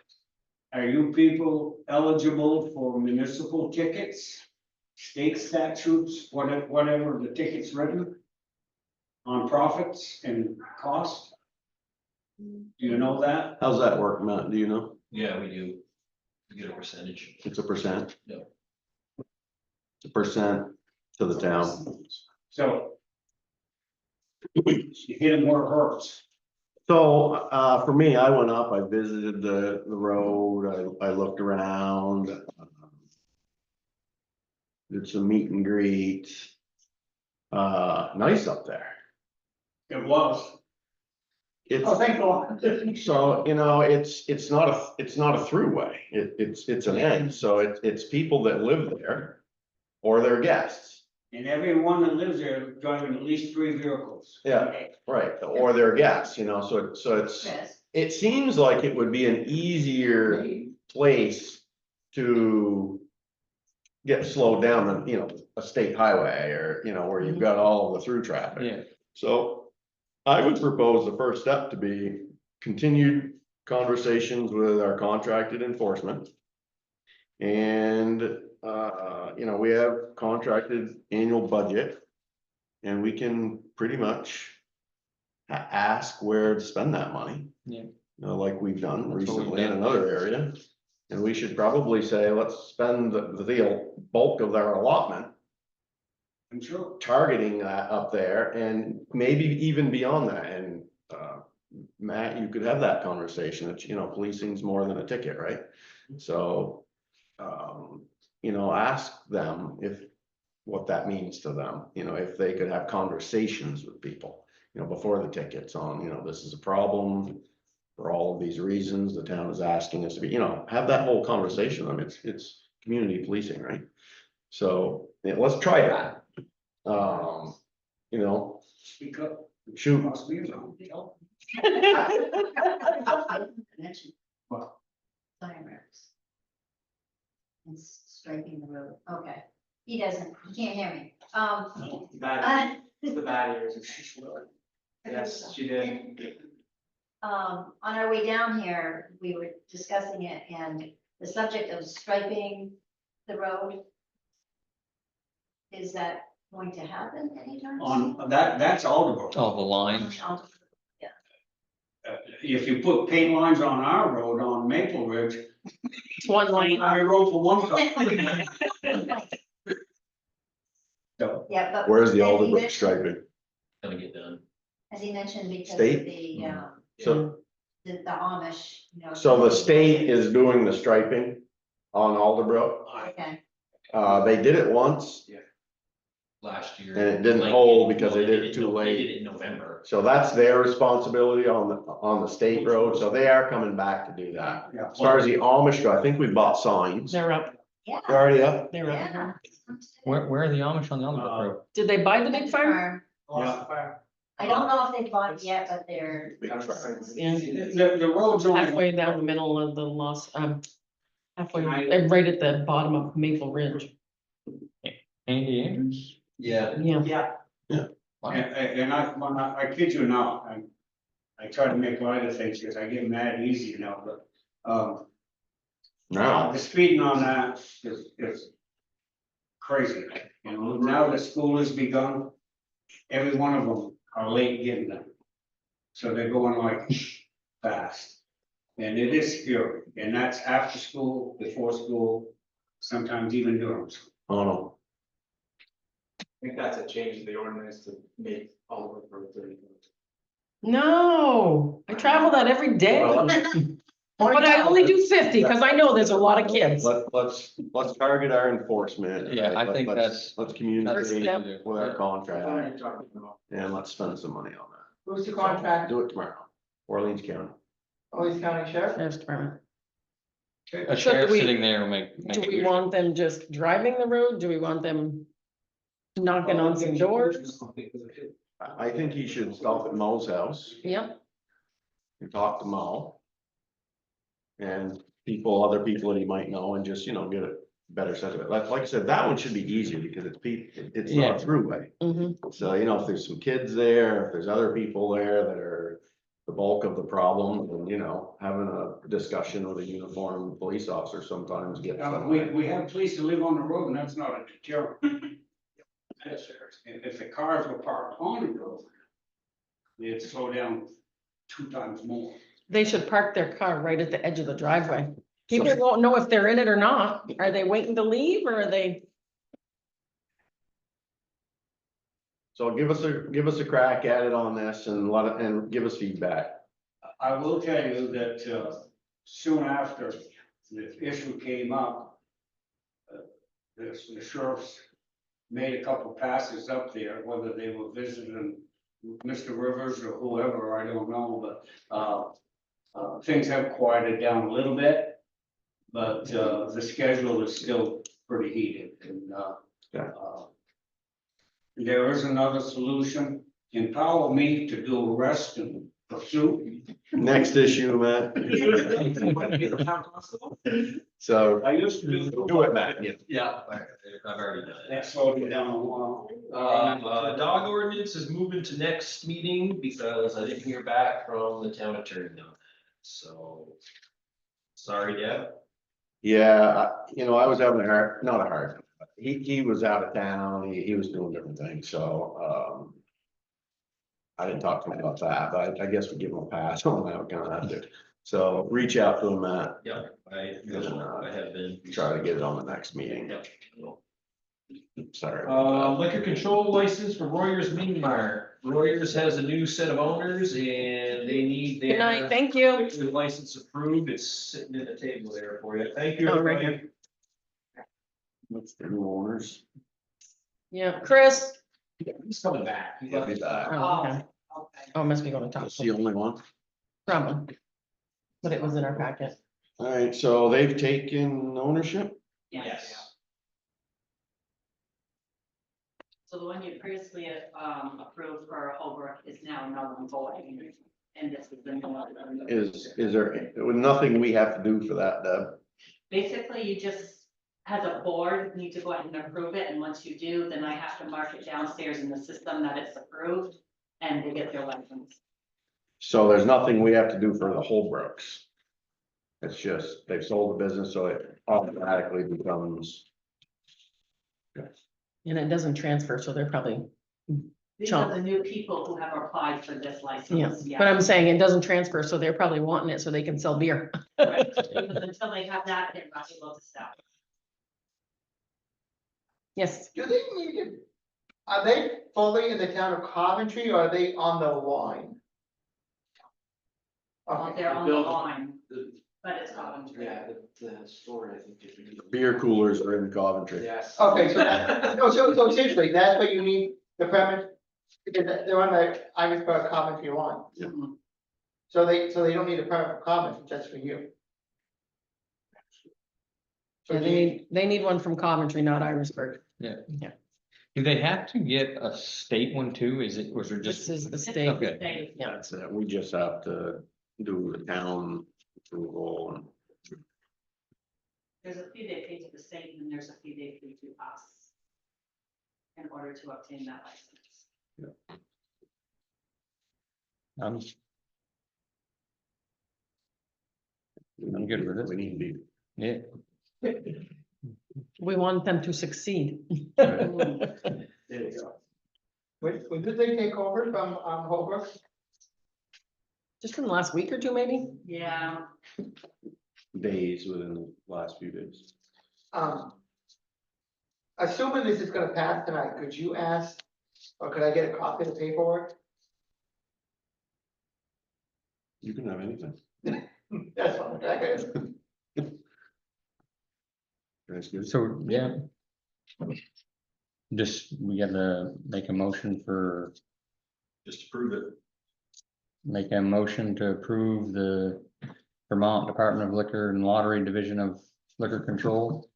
are you people eligible for municipal tickets, state statutes, whatever the ticket's written on profits and cost? Do you know that? How's that work, Matt? Do you know? Yeah, we do. We get a percentage. It's a percent? Yeah. It's a percent to the town. So. You hit them where it hurts. So, for me, I went up, I visited the road, I looked around. Did some meet and greet. Nice up there. It was. It's, Oh, thank God. so, you know, it's not a throughway, it's an end, so it's people that live there. Or their guests, And everyone that lives there driving at least 3 vehicles. yeah, right, or their guests, you know, so it's. Chris, It seems like it would be an easier place to get slowed down than, you know, a state highway or, you know, where you've got all of the through traffic. Yeah, So I would propose the first step to be continued conversations with our contracted enforcement. And, you know, we have contracted annual budget. And we can pretty much ask where to spend that money. Yeah. You know, like we've done That's what we've recently in done. another area. And we should probably say, let's spend the bulk of their allotment I'm sure. targeting that up there and maybe even beyond that. And Matt, you could have that conversation that, you know, policing's more than a ticket, right? So, you know, ask them if, what that means to them, you know, if they could have conversations with people, you know, before the tickets on, you know, this is a problem. For all of these reasons, the town is asking us to be, you know, have that whole conversation. I mean, it's community policing, right? So, yeah, let's try that. You know, Speak up. shoot, Must be wrong. Well. Fireworks. And striking the road, okay. He doesn't, he can't hear me. Bad, it's the bad ears. Yes, she did. On our way down here, we were discussing it and the subject of striping the road. Is that going to happen anytime soon? On that's Alderbrook. all the lines. If you put paint lines on our road on Maple Ridge, It's one lane. I road for one car. So, Yeah, but. where's the as he Alderbrook mentioned- striping? Gonna get done. As he mentioned, because of State? the, So, the Amish, you know. so the state is doing the striping on Alderbrook. Okay, They did it once. Last year. And it didn't Like, hold because well, they did it too They late. did it in November. So that's their responsibility on the state road, so they are coming back to do that. yeah. As far as the Amish go, I think we bought signs. They're up, yeah, They're already up. they're up. yeah. Where are the Amish on the other road? Did they buy the big farm? Yeah. I don't know if they've bought it yet, but they're. Yeah, The road's only. halfway down the middle of the lost, halfway, right at the bottom of Maple Ridge. Andy Andrews? Yeah. Yeah, Wow. And I kid you not, I try to make light of things because I get mad easy now, but, No, the speeding on that is crazy. You know, now that school has begun, every one of them are late getting them. So they're going like fast. And it is scary, and that's after school, before school, sometimes even during school. oh no. I think that's a change in the ordinance to make all of the 30. no, I travel that every day. But I only do 50, cause I know there's a lot of kids. Let's target our enforcement. Yeah, right? I think Let's communicate step. with our What are contract you talking about? and let's spend some money on that. Who's the contract? Do it tomorrow, Orleans County. Orleans County Sheriff? Sheriff's Department. A So sheriff do we- sitting there will make. Do we want them just driving the road? Do we want them knocking on some doors? I think he should stop at Mo's house Yep, and talk to Mo. And other people that he might know and just, you know, get a better sense of it. Like I said, that one should be easier because it's Yeah. not a throughway. mm-hmm, So, you know, if there's some kids there, if there's other people there that are the bulk of the problem, then, you know, having a discussion with a uniformed police officer sometimes gets. We have police that live on the road, and that's not a deterrent. If the cars were parked on the road, they'd slow down 2 times more. they should park their car right at the edge of the driveway. People won't know if they're in it or not. Are they waiting to leave or are they? So give us a crack at it on this and and give us feedback. I will tell you that, soon after the issue came up, the sheriffs made a couple passes up there, whether they were visiting Mr. Rivers or whoever, I don't know, but, things have quieted down a little bit. But, the schedule is still pretty heated and, Yeah. there is another solution. Empower me to do arresting Next issue, Matt. So, I used to do it, Matt. Yeah. I've already done it. That's all down the wall. Dog ordinance is moving to next meeting because I didn't hear back from the town attorney on that, so. Sorry, Deb. Yeah, I was having not a hard, time, but he was out of town, he was doing different things, so, I didn't talk to him about that, but I guess we give him a pass on that, we're gonna have to. So reach out to him, Matt, Yep, I have been. try to get it on the next meeting. Yep. Sorry. Liquor control license for Royers Mini Mart. Royers has a new set of owners and they need Good night, their thank you. liquor license approved. It's sitting at the table there for you. Thank you, Oh, right everybody. What's the new owners? Yeah, Chris. He's coming back. He He'll left. be back. Oh, okay. Oh, must be going to talk. That's the only one. Probably. But it was in our packet. All right, so they've taken ownership? Yes. So the one you previously approved for Holbrook is now null and void, and this is the new one. Is there, nothing we have to do for that, Deb? Basically, you just, as a board, need to go ahead and approve it, and once you do, then I have to mark it downstairs in the system that it's approved, and they get their license. So there's nothing we have to do for the Holbrooks. It's just, they've sold the business, so it automatically becomes. And it doesn't transfer, so they're probably, These are the new people who have applied for this yeah, license. but I'm saying it doesn't transfer, so they're probably wanting it so they can sell beer. Right. Because until they have that, they're not able to sell. Yes, Do they need to, are they fully in the town of Coventry or are they on the line? Well, Okay, they're on the line, but it's Coventry. Yeah, the story, I think. Is Beer coolers are in Coventry. Yes. okay, so that, no, so seriously, that's what you need the permit, because they're on the Irisburg Coventry line. Mhm. So they don't need a permit for Coventry, just for you. So yeah, they need one from Coventry, not Irisburg. Do they have to get a state one too? Is it, was there This just? is the state. Okay. They- Yeah. That's it, we just have to do the town approval and. There's a fee they pay to the state, and there's a fee they pay to us in order to obtain that license. I'm good with it. We need to be. Yeah, We want them to succeed. There you go. when did they take over from Holbrook? Just in the last week or two, maybe? Yeah, Days within the last few days. Assuming this is gonna pass tonight, could you ask, or could I get a copy of the paperwork? You can have anything. That's what I got. That's good. so, yeah. Just, we gotta make a motion for, Just to prove it. make a motion to approve the Vermont Department of Liquor and Lottery Division of Liquor Control.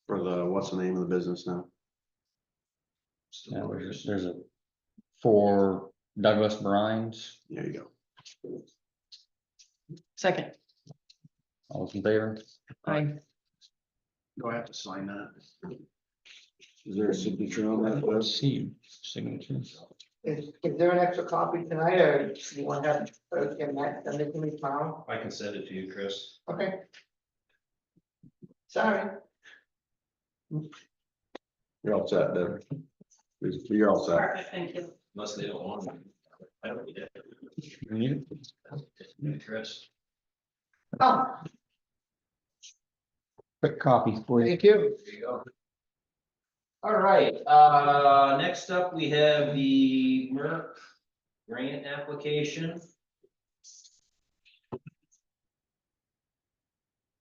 For the, what's the name of the business now? Yeah, there's a, for Douglas Brines, There you go. Second, all those in favor? Do I have to sign that? Is there a signature on that? Let's see, signatures. Is there an extra copy tonight, or do you want to have, get that, send it to me tomorrow? I can send it to you, Chris. Okay. Sorry. You're all set, Deb. You're all set. perfect, thank you. Unless they don't want it. I don't need it. You need it? Chris. Oh, Quick copy for you. thank you. There you go. All right, next up, we have the Merck grant application.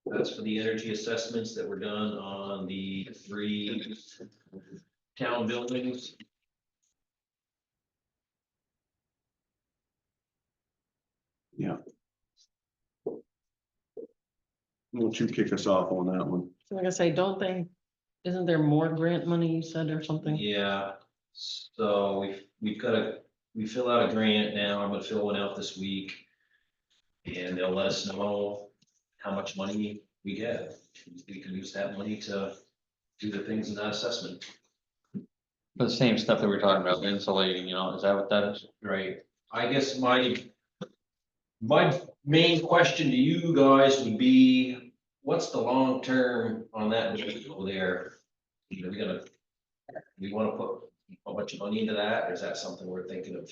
That's for the energy assessments that were done on the 3 town buildings. Yeah. Won't you kick us off on that one? like I say, isn't there more grant money you said or something? Yeah, so we we fill out a grant now, I'm gonna fill one out this week. And they'll let us know how much money we get. We can use that money to do the things in that assessment. The same stuff that we're talking about, insulating, you know, is that what that is? Right, I guess my main question to you guys would be, what's the long term on that vehicle there? You know, we wanna put a bunch of money into that, or is that something we're thinking of?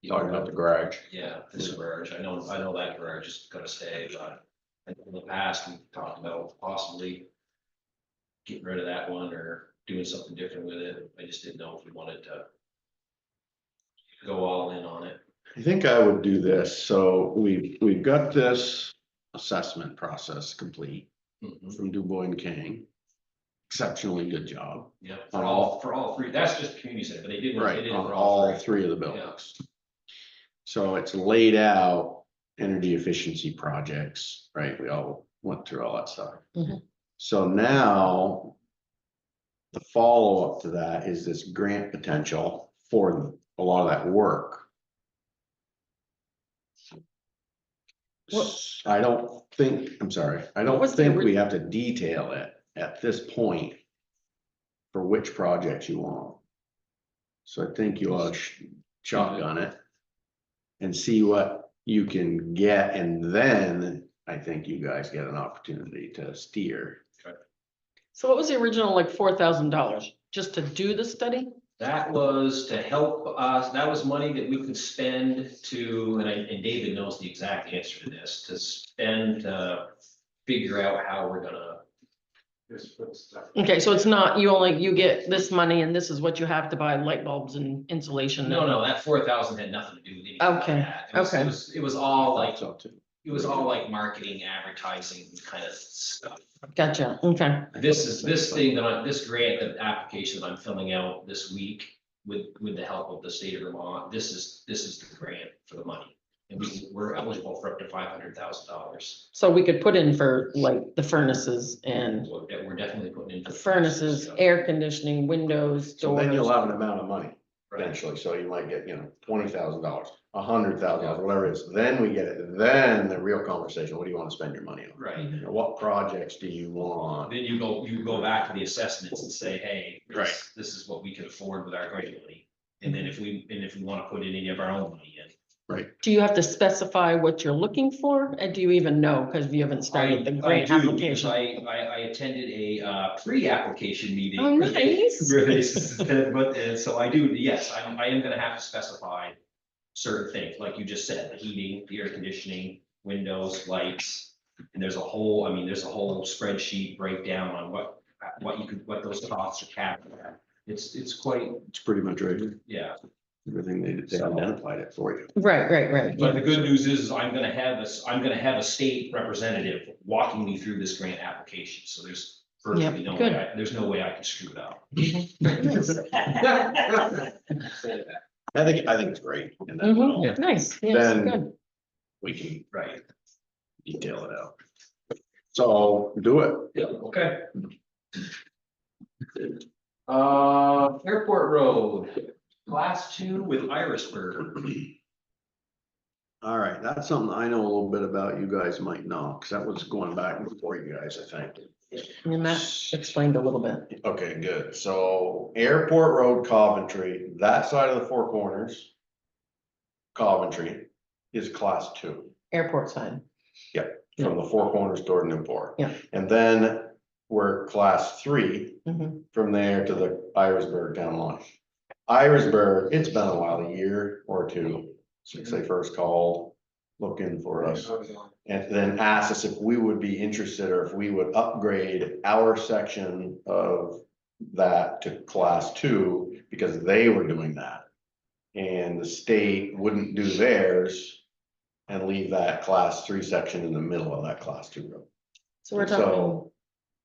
Talking about the garage. Yeah, this garage, I know that garage is gonna stay, but in the past, we've talked about possibly getting rid of that one or doing something different with it. I just didn't know if we wanted to go all in on it. I think I would do this. So we've got this assessment process complete from DuBois and King. Exceptionally good job. Yeah, On for all three, that's just community center, but they did. Right, they did on for all three of the buildings. So it's laid out energy efficiency projects, right? We all went through all that stuff. Mhm. So now the follow-up to that is this grant potential for a lot of that work. What- I don't think, I'm sorry, I don't was the think we have to detail it at this point for which projects you want. So I think you ought to shotgun it and see what you can get, and then I think you guys get an opportunity to steer. So what was the original, like $4,000, just to do the study? That was to help us, that was money that we could spend to, and David knows the exact answer to this, to spend to figure out how we're gonna. Just put stuff. Okay, so it's not, you get this money and this is what you have to buy, light bulbs and insulation. No, that 4,000 had nothing to do with anything like Okay, that. okay. It was all like, So too. it was all like marketing, advertising kind of stuff. Gotcha, okay. This grant, the application that I'm filling out this week with the help of the state of Vermont, this is the grant for the money. And we're eligible for up to $500,000. So we could put in for like the furnaces and We're definitely putting in. the furnaces, air conditioning, windows, So then you'll doors. have an amount of money potentially, so you might get, $20,000, $100,000, whatever it is, then we get it, then the real conversation, what do you wanna spend your money on? Right. What projects do you want? Then you go back to the assessments and say, hey, Right. this is what we can afford with our grant money. And then if we want to put any of our own money in. Do you have to specify what you're looking for? And do you even know? Because you haven't started the grant I do, application. because I attended a pre-application meeting. Oh, nice. And so I do, yes, I am gonna have to specify certain things, like you just said, the heating, the air conditioning, windows, lights. And there's a whole spreadsheet breakdown on what those costs are capped at. It's quite, It's pretty much right, yeah. everything they identified it for you. Right. But the good news is I'm gonna have a state representative walking me through this grant application, so there's virtually no good. way, there's no way I can screw it up. I think it's great. And then Mhm, nice, yes, Then- good. we can Right, detail it out. So do it. yeah, okay. Airport Road, class 2 with Irisburg. All right, that's something I know a little bit about, you guys might know, because that was going back before you guys, I think. And Matt explained a little bit. Okay, good. So Airport Road, Coventry, that side of the Four Corners. Coventry is class 2. Airport side. From the Four Corners door to Newport. Yeah. And then we're class 3 Mhm. from there to the Irisburg town line. Irisburg, it's been a while, a year or two, since they first called looking for us. And then asked us if we would be interested or if we would upgrade our section of that to class 2, because they were doing that. And the state wouldn't do theirs and leave that class 3 section in the middle of that class 2 road. So we're talking,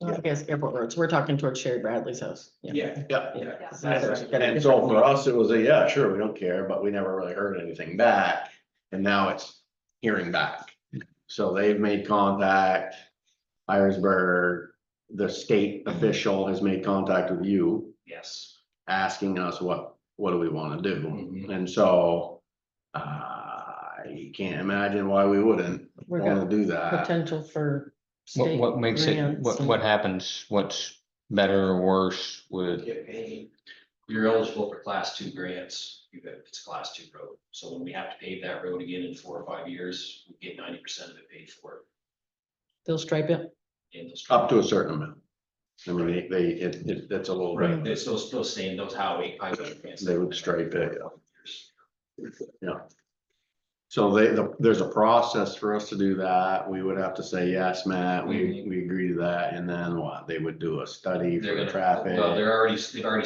So, I guess Airport Road, so we're talking towards Sherry Bradley's house. Yeah. And so for us, it was yeah, sure, we don't care, but we never really heard anything back. And now it's hearing back. So they've made contact, Irisburg, the state official has made contact with you, Yes. asking us what do we wanna do? Mhm. And so, you can't imagine why we wouldn't We wanna got do that. potential for What, state what makes it, grants and- what happens, what's better or worse with, Get paid. You're eligible for class 2 grants, if it's a class 2 road. So when we have to pave that road again in 4 or 5 years, we get 90% of it paid for. They'll stripe it. In those. Up to a certain amount. I mean, it's a little Right, bit, it's those same, those highway grants. they would stripe it, yeah. So there's a process for us to do that. We would have to say, yes, Matt, we agree to that, and then what? They would do a study They're for gonna, traffic well, they've already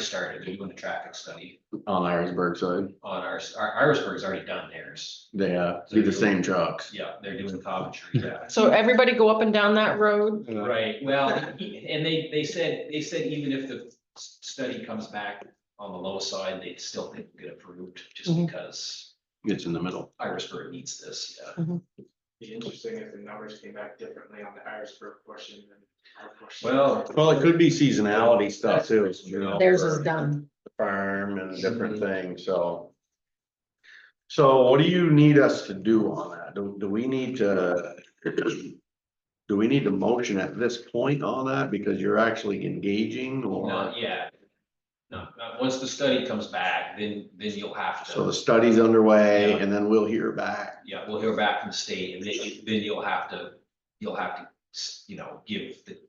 started, they're doing a traffic study on Irisburg side. on Irisburg's already done theirs. They be the same trucks. Yeah, they're doing Coventry, yeah. So everybody go up and down that road? Right, well, and they said even if the study comes back on the low side, they'd still think get approved, just Mhm. because It's in the middle. Irisburg needs this, yeah. Be interesting if the numbers came back differently on the Harrisburg portion than our portion. Well, it could be seasonality stuff too, you know. Theirs for is done. the Farm and different things, so. So what do you need us to do on that? Do we need to? Do we need to motion at this point on that because you're actually engaging or? Not yet. No, once the study comes back, then you'll have So the to, study's underway Yeah. and then we'll hear back. yeah, we'll hear back from the state, and then you'll have to, you know, give the,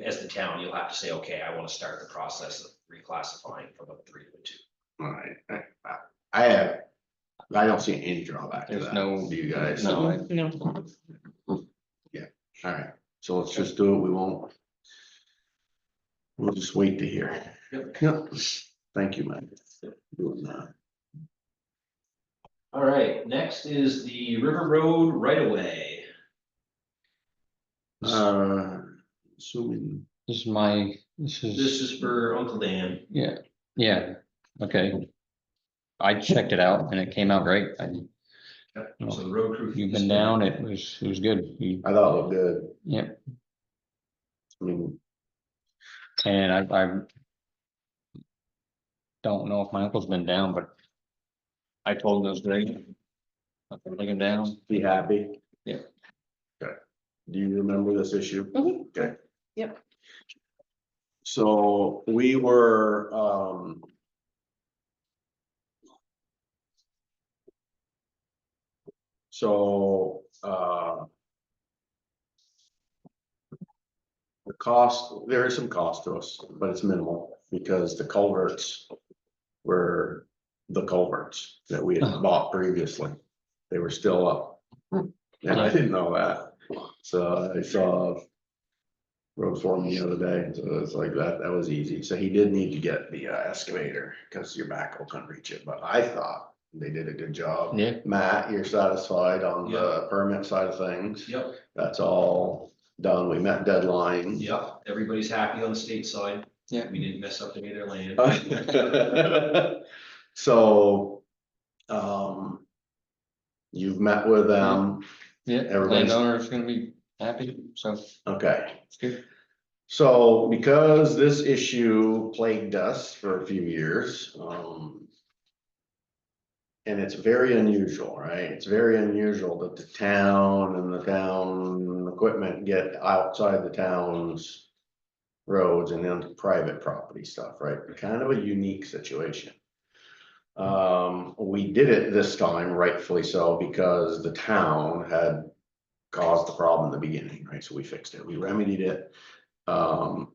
as the town, you'll have to say, okay, I wanna start the process of reclassifying from a 3 to a 2. All right, I don't see any drawback to There's that. no- Do you guys? no. All No, right, so let's just do it. We won't. We'll just wait to hear. Yep. Thank you, man. Doing that. All right, next is the River Road right away. Assuming, this is This is for Uncle Dan. yeah, okay. I checked it out and it came out great. So the road crew. You've been down, it was good. I thought it looked good. Yeah, I mean, and I don't know if my uncle's been down, but I told him it was great. I'm looking down. be happy. Yeah. Okay. Do you remember this issue? Mhm. Okay. Yep. So we were, so, the cost, there is some cost to us, but it's minimal because the culverts were the culverts that we had bought previously. They were still up. And I didn't know that. So I saw road foreman the other day, so it's like that was easy. So he did need to get the excavator because your backhoe couldn't reach it, but I thought they did a good job. Yeah. Matt, you're satisfied on the permit side of things? Yep, That's all done. We met deadline. yep, everybody's happy on the state side. Yeah. We didn't mess up any of their land. So, you've met with them, Yeah, Everybody's- landowner's gonna be happy, so okay. it's good. So because this issue plagued us for a few years, and it's very unusual, right? It's very unusual that the town and the town equipment get outside the town's roads and into private property stuff, right? Kind of a unique situation. We did it this time, rightfully so, because the town had caused the problem in the beginning, right? So we fixed it, we remedied it. Talked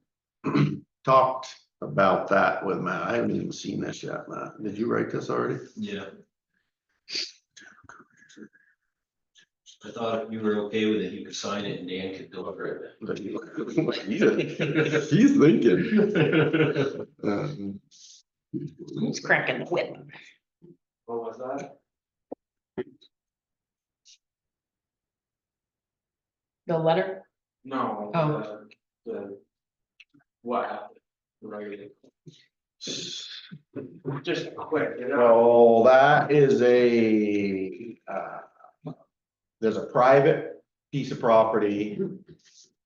about that with Matt. I haven't even seen this yet, Matt. Did you write this already? Yeah. I thought if you were okay with it, you could sign it and Dan could deliver it. He's thinking. He's cracking the whip. What was that? The letter? No. Oh. The. What happened? Right. Just quick, you know, Well, that is there's a private piece of property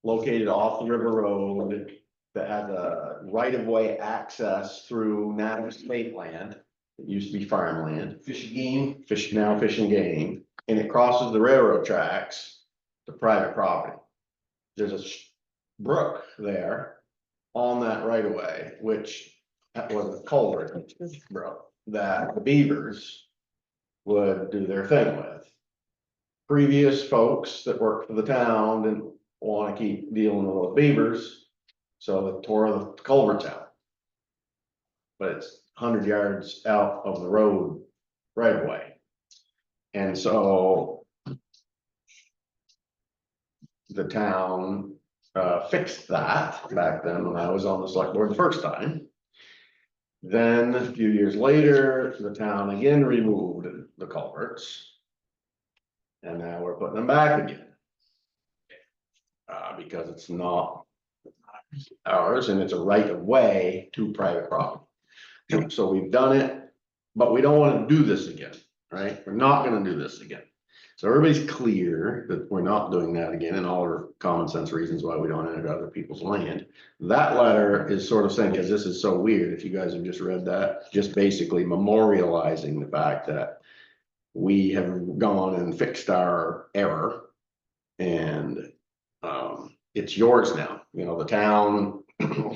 located off the river road that has a right-of-way access through now state land. It used to be farmland, Fish game. now fish and game, and it crosses the railroad tracks to private property. There's a brook there on that right-of-way, which that was a culvert brook that the beavers would do their thing with. Previous folks that worked for the town didn't want to keep dealing with those beavers, so they tore the culverts out. But it's 100 yards out of the road right away. And so the town fixed that back then when I was on the select board the first time. Then a few years later, the town again removed the culverts. And now we're putting them back again. Because it's not ours and it's a right of way to private property. So we've done it, but we don't want to do this again, right? We're not gonna do this again. So everybody's clear that we're not doing that again and all our common sense reasons why we don't enter other people's land. That letter is sort of saying, because this is so weird, if you guys have just read that, just basically memorializing the fact that we have gone and fixed our error and it's yours now, you know, the town,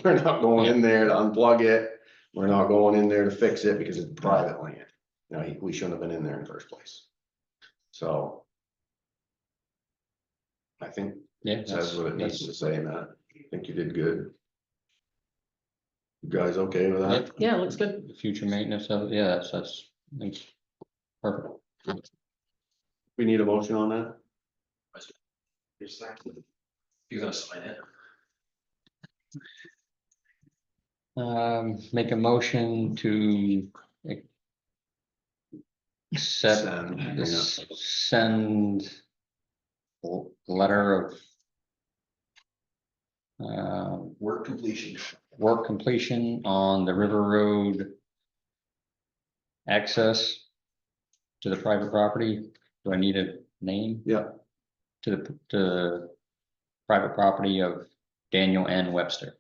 we're not going in there to unplug it. We're not going in there to fix it because it's private land. You know, we shouldn't have been in there in the first place. So. I think Yeah. it says what it needs to say, Matt. I think you did good. You guys okay with that? Yeah, looks good. The future maintenance of it, yeah, that's, thanks. Perfect. We need a motion on that? You're gonna sign it. Make a motion to accept, send letter of Work completion. work completion on the River Road access to the private property. Do I need a name? Yeah. To the private property of Daniel N. Webster.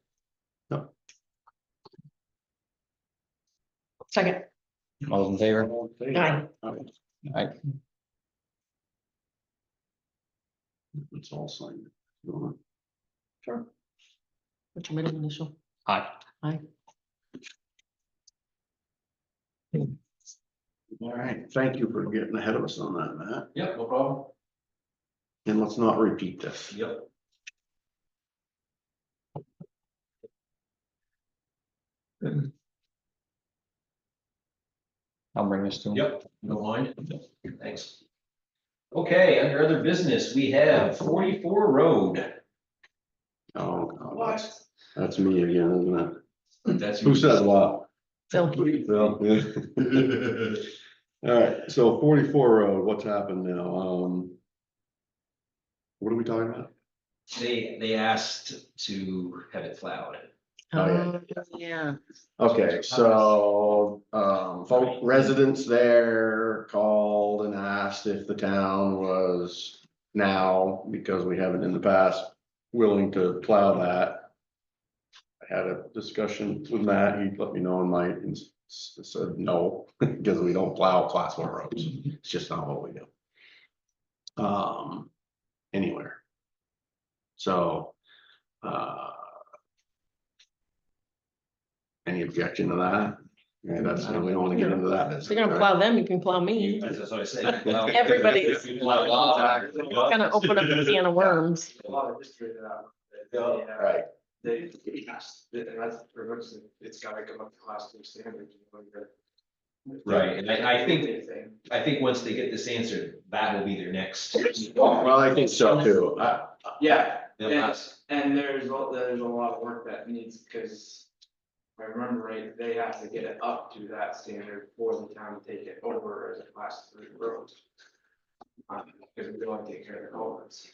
Second. All those in favor? Aye. Aye. It's all signed. Sure. What's your middle initial? Aye. Aye. All right, thank you for getting ahead of us on that, Matt. Yep, no problem. And let's not repeat this. Yep. I'll bring this to him. Yep, no mind. Thanks. Okay, under other business, we have 44 Road. Oh, God, that's me again, isn't it? That's Who says what? Phil. Phil, yeah. All right, so 44 Road, what's happened now? What are we talking about? They asked to have it plowed. Oh, Yeah. Okay, so, folk residents there called and asked if the town was now, because we haven't in the past, willing to plow that. I had a discussion with Matt, he let me know in my, and said no, because we don't plow class 4 roads, it's just not what we do. Anywhere. So, any objection to that? Yeah, that's, we don't wanna get into that. If you're gonna plow them, you can plow me. That's what I said. Everybody's gonna open up a can of worms. A lot of history to that. Right. They asked, and that's pretty much, it's gotta come up to class 2 standards. Right, and I think once they get this answered, that will be their next. Well, I think so too. Yeah, They'll and, ask. and there's a lot of work that needs, because if I remember right, they have to get it up to that standard for the town to take it over as a class 3 road. Because we don't take care of the culverts.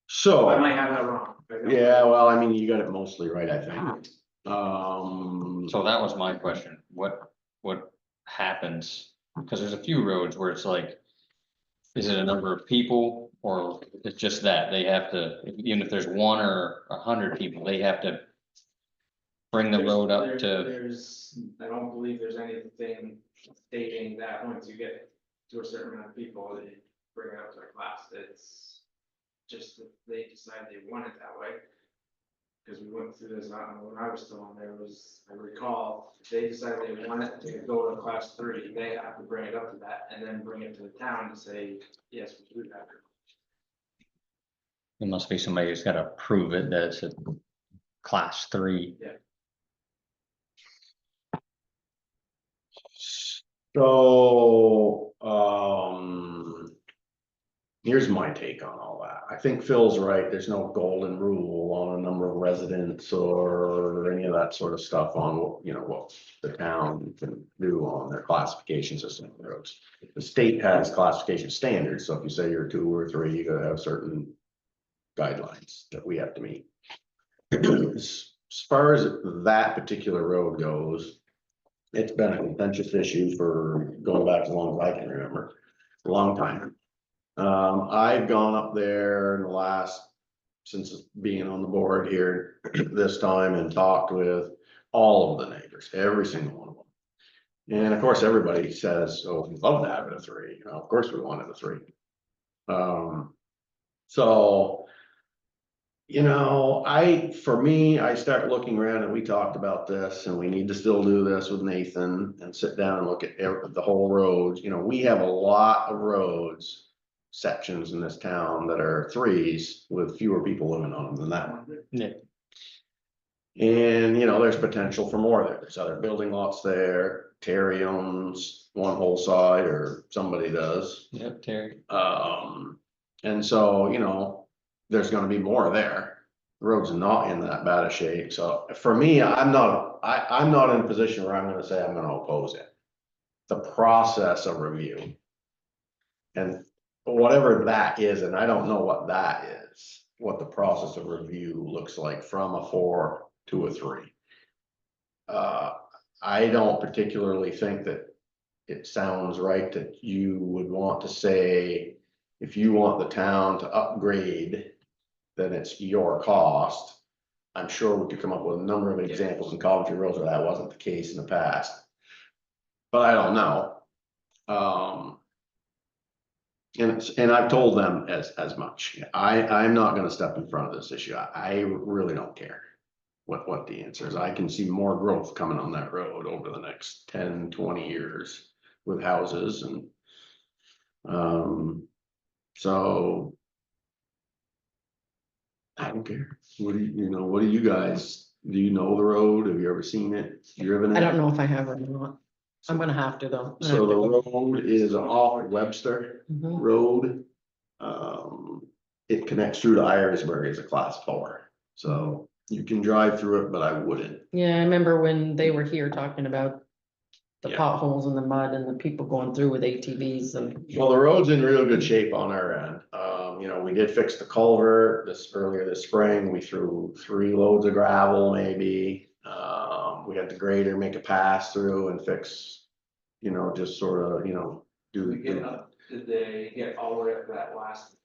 So. I might have that wrong. but- Yeah, well, I mean, you got it mostly right, I think. So that was my question. What happens? Because there's a few roads where it's like, is it a number of people or it's just that they have to, even if there's 1 or 100 people, they have to bring the road up to, There's, I don't believe there's anything stating that once you get to a certain amount of people, they bring it up to a class. It's just that they decide they want it that way. Because we went through this, when I was still on there, was, I recall, if they decide they want it to go to class 3, they have to bring it up to that and then bring it to the town to say, yes, we do that. there must be somebody who's gotta prove it that it's a class 3. So, here's my take on all that. I think Phil's right. There's no golden rule on a number of residents or any of that sort of stuff on what, you know, what the town can do on their classification system of roads. The state has classification standards, so if you say you're 2 or 3, you gotta have certain guidelines that we have to meet. As far as that particular road goes, it's been a contentious issue for going back as long as I can remember, a long time. I've gone up there in the last, since being on the board here this time, and talked with all of the neighbors, every single one of them. And of course, everybody says, oh, we'd love to have it a 3, you know, of course we wanted a 3. So, you know, for me, I start looking around, and we talked about this, and we need to still do this with Nathan and sit down and look at the whole roads. You know, we have a lot of roads, sections in this town that are 3s with fewer people living on them than that one. Yeah. And, you know, there's potential for more there. There's other building lots there. Terry owns one whole side, or somebody does. Yep, Terry. And so, you know, there's gonna be more there. The road's not in that bad a shape. So for me, I'm not in a position where I'm gonna say I'm gonna oppose it. The process of review. And whatever that is, and I don't know what that is, what the process of review looks like from a 4 to a 3. I don't particularly think that it sounds right that you would want to say, if you want the town to upgrade, then it's your cost. I'm sure we could come up with a number of examples in Coventry Roads where that wasn't the case in the past. But I don't know. And I've told them as much. I'm not gonna step in front of this issue. I really don't care what the answer is. I can see more growth coming on that road over the next 10, 20 years with houses and so I don't care. What do you guys, do you know the road? Have you ever seen it? Driven it? I don't know if I have or not. I'm gonna have to though. So the road is off Webster Mhm. Road. It connects through to Irisburg as a class 4. So you can drive through it, but I wouldn't. Yeah, I remember when they were here talking about the Yeah. potholes and the mud and the people going through with ATVs and. Well, the road's in real good shape on our end. You know, we did fix the culvert earlier this spring. We threw 3 loads of gravel maybe. We had the grader make a pass through and fix, you know, just sort of, you know, Did they get all the way up to that last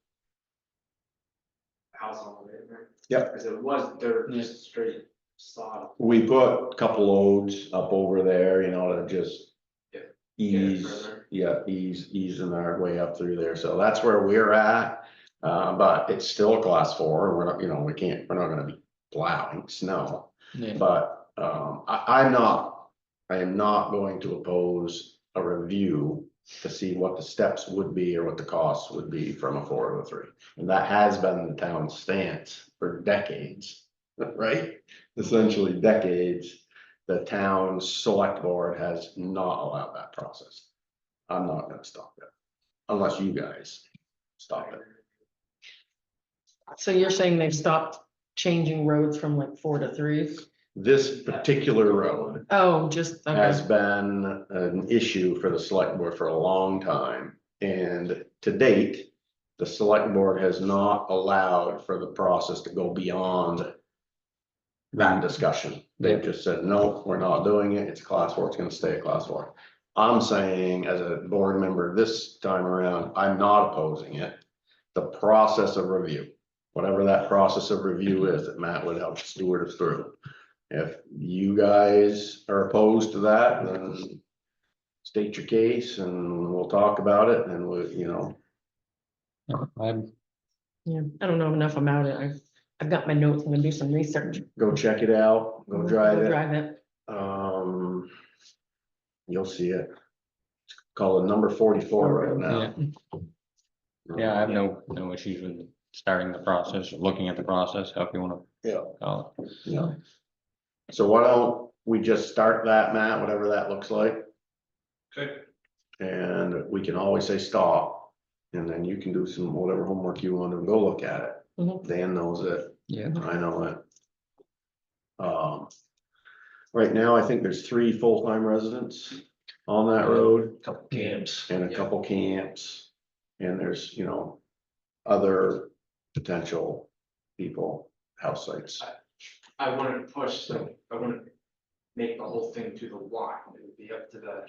house on the way there? Yep. Because it was dirt, just straight sod. We put a couple loads up over there, you know, to just Yeah. easing our way up through there. So that's where we're at. But it's still a class 4. We're not, you know, we're not gonna be plowing snow. Yeah. But I am not going to oppose a review to see what the steps would be or what the costs would be from a 4 to a 3. And that has been the town's stance for decades, right? Essentially decades. The town's select board has not allowed that process. I'm not gonna stop it unless you guys stop it. So you're saying they've stopped changing roads from like 4 to 3s? This particular road Oh, just, has okay, been an issue for the select board for a long time. And to date, the select board has not allowed for the process to go beyond that discussion. They've just said, no, we're not doing it. It's class 4. It's gonna stay a class 4. I'm saying as a board member this time around, I'm not opposing it. the process of review. Whatever that process of review is that Matt would help steward us through. If you guys are opposed to that, then state your case and we'll talk about it and we'll, you know. I'm, Yeah, I don't know enough about it. I've got my notes. I'm gonna do some research. Go check it out, go drive it. Drive it. You'll see it. It's called number 44 right yeah, now. yeah, I have no issues with starting the process, or looking at the process, however you wanna Yeah, call it. yeah. So why don't we just start that, Matt, whatever that looks like? Okay. And we can always say stop. And then you can do some whatever homework you want to go look at it. Mhm. Dan knows it. Yeah. I know it. Right now, I think there's 3 full-time residents on that road Couple camps. and a Yeah. couple camps. And there's, you know, other potential people, house sites. I wouldn't push, so I wouldn't make the whole thing to the line, it would be up to the.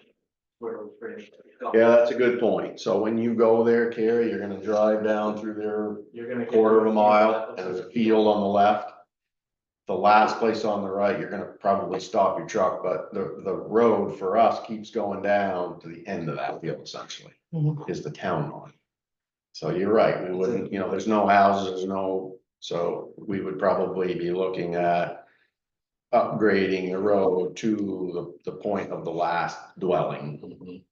Where we're pretty. Yeah, that's a good point. So when you go there, Carrie, you're gonna drive down through there You're gonna. get quarter of a to mile that and there's a looks field on the left. The last place on the right, you're gonna probably stop your truck, but the road for us keeps going down to the end of that field essentially, Mhm. is the town line. So you're right, we wouldn't, you know, there's no houses, there's no, so we would probably be looking at upgrading the road to the point of the last dwelling.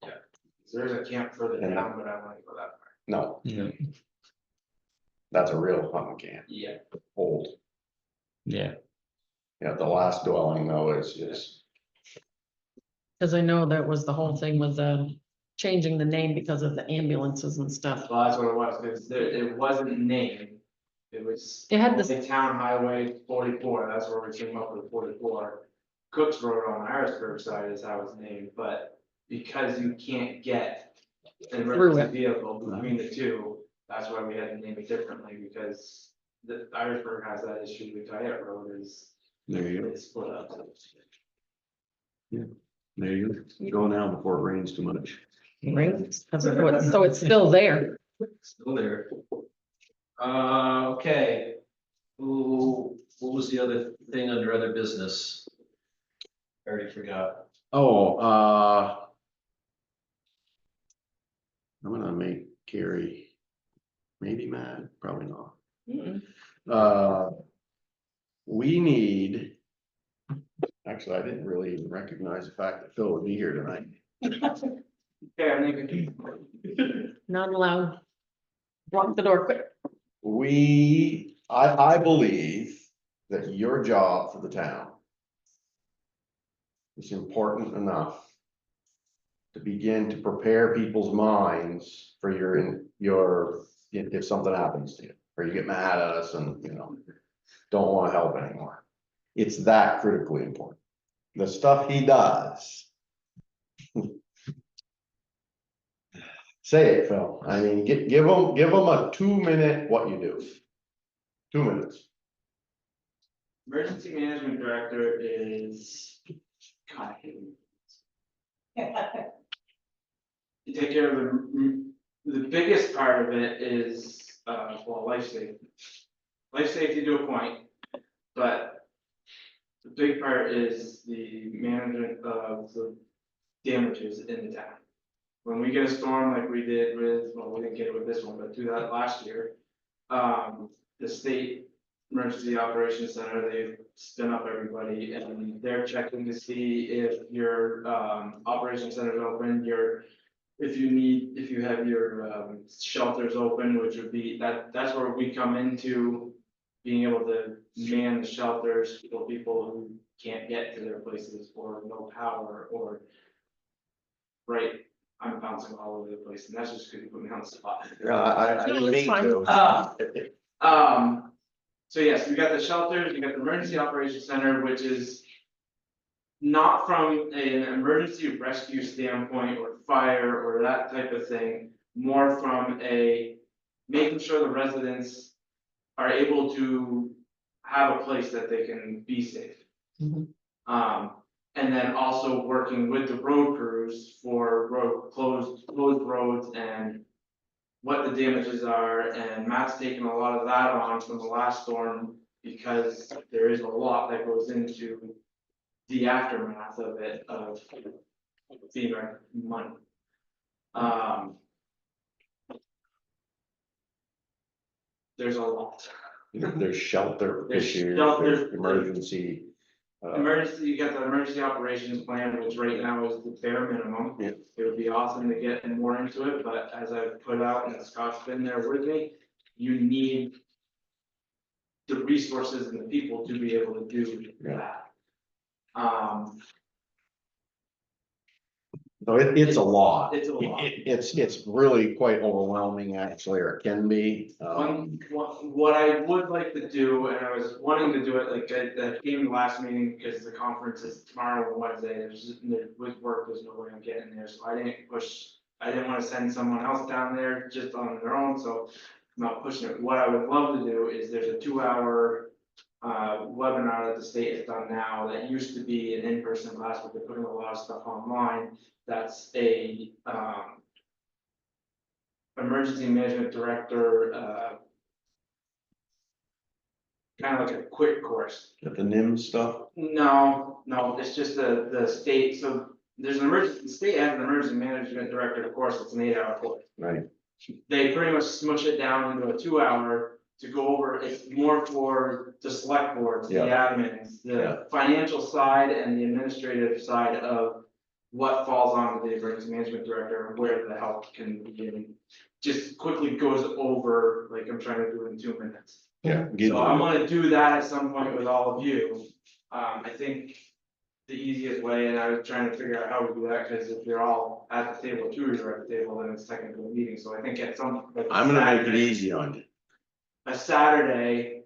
There's a camp further And- down, but I wouldn't go that far. No, Yeah, that's a real hunting camp, Yeah. old. yeah, Yeah, the last dwelling though is, Cause I know that was the whole thing with changing the name because of the ambulances and stuff. Well, that's what it was, because it wasn't named. It was. It had this- The town highway 44, that's where we came up with 44. Cooks Road on the Harrisburg side is how it's named, but because you can't get an Through emergency it. vehicle between the two, that's why we had to name it differently, because the Harrisburg has that issue with Diet Road is. there you go, It's split up. there you go now before it rains too much. Right? So it's still there. Still there. Okay. Ooh, what was the other thing under other business? I already forgot. Oh, I'm gonna make Carrie maybe mad, probably not. Mm-mm. We need. Actually, I didn't really even recognize the fact that Phil would be here tonight. Okay, I'm thinking. Not allowed. Lock the door quick. I believe that your job for the town is important enough to begin to prepare people's minds for if something happens to you, or you get mad at us and, you know, don't want to help anymore. It's that critically important. The stuff he does. Say it, Phil. I mean, give him a 2-minute what you do. 2 minutes. Emergency management director is. God, I hate him. You take care of the biggest part of it is, well, life safety. Life safety to a point, but the big part is the management of the damages in the town. When we get a storm like we did with, well, we didn't get it with this one, but do that last year. The state emergency operations center, they spin up everybody and they're checking to see if your, operations center is open, if you have your, shelters open, which would be, that's where we come into being able to man the shelters for people who can't get to their places or no power or. Right, I'm bouncing all over the place and that's just because you put me on the spot. Yeah, I No, didn't it's mean fine. to. So yes, we got the shelters, we got the emergency operations center, which is. Not from an emergency rescue standpoint or fire or that type of thing, more from making sure the residents. Are able to have a place that they can be safe. Mhm. And then also working with the road crews for closed roads and what the damages are, and Matt's taken a lot of that on from the last storm, because there is a lot that goes into the aftermath of it, of FEMA money. There's a lot. There's shelter There's issues, shelter. there's emergency. Emergency, you got the emergency operations plan, which right now is the bare minimum. Yeah. It would be awesome to get more into it, but as I've put out, and Scott's been there with me, you need the resources and the people to be able to do that. No, it's a lot. It's a lot. It's really quite overwhelming, actually, or it can be. What I would like to do, and I was wanting to do it like that came last meeting, because the conference is tomorrow and Wednesday, with work, there's no way I'm getting there, so I didn't want to send someone else down there just on their own, so I'm not pushing it. What I would love to do is there's a 2-hour webinar that the state has done now, that used to be an in-person class, but they're putting a lot of stuff online. That's a emergency management director, kind of like a quick course. The NIM stuff, No, it's just the state, so there's an emergency, the state has an emergency management director, of course, it's an 8-hour course. right? They pretty much smush it down into a 2-hour to go over, it's more for the select boards, the admins, the financial side and the administrative side of what falls onto the emergency management director and where the help can begin. Just quickly goes over, like I'm trying to do it in 2 minutes. Yeah. So I'm gonna do that at some point with all of you. I think the easiest way, and I was trying to figure out how we do that, because if you're all at the table, 2 of you are at the table, then it's technically a meeting, so I think at some. Like I'm gonna make it Saturday- easy on you. A Saturday,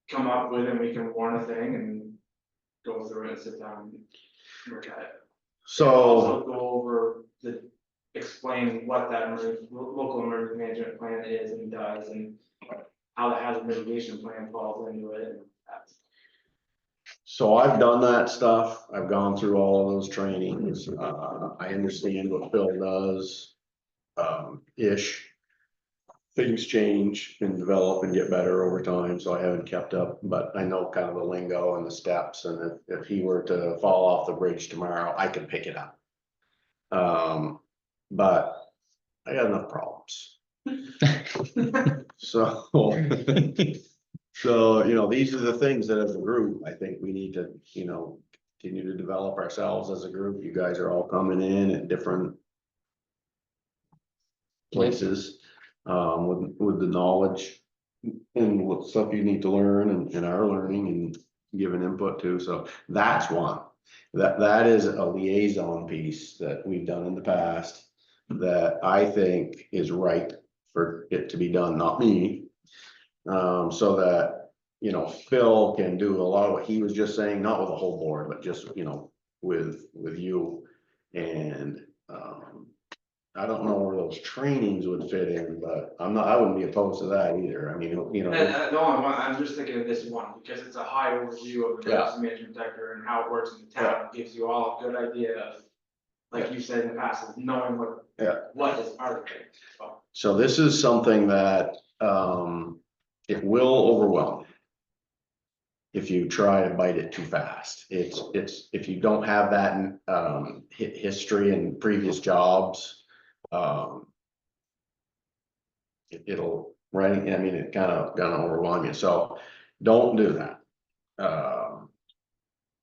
come up with, and we can warn a thing and go through it and sit down and look at it. So, Also go over explain what that local emergency management plan is and does, and how the hazard mitigation plan falls into it, and that's. so I've done that stuff. I've gone through all of those trainings. I understand what Phil does. Ish. Things change and develop and get better over time, so I haven't kept up, but I know kind of the lingo and the steps, and if he were to fall off the bridge tomorrow, I could pick it up. But I got enough problems. So, these are the things that as a group, I think we need to, continue to develop ourselves as a group. You guys are all coming in at different places, with the knowledge and what stuff you need to learn and are learning and giving input to. So that's one. That is a liaison piece that we've done in the past that I think is right for it to be done, not me. So that, Phil can do a lot of what he was just saying, not with the whole board, but just, with you. And, I don't know where those trainings would fit in, but I wouldn't be opposed to that either. I mean, No, I'm just thinking of this one, because it's a high overview of the emergency management sector and how it works in the town. It gives you all a good idea of, like you said in the past, of knowing what is part of it. So this is something that, it will overwhelm you if you try to bite it too fast. It's, if you don't have that, history and previous jobs, it'll, right, I mean, it kind of gonna overwhelm you, so don't do that.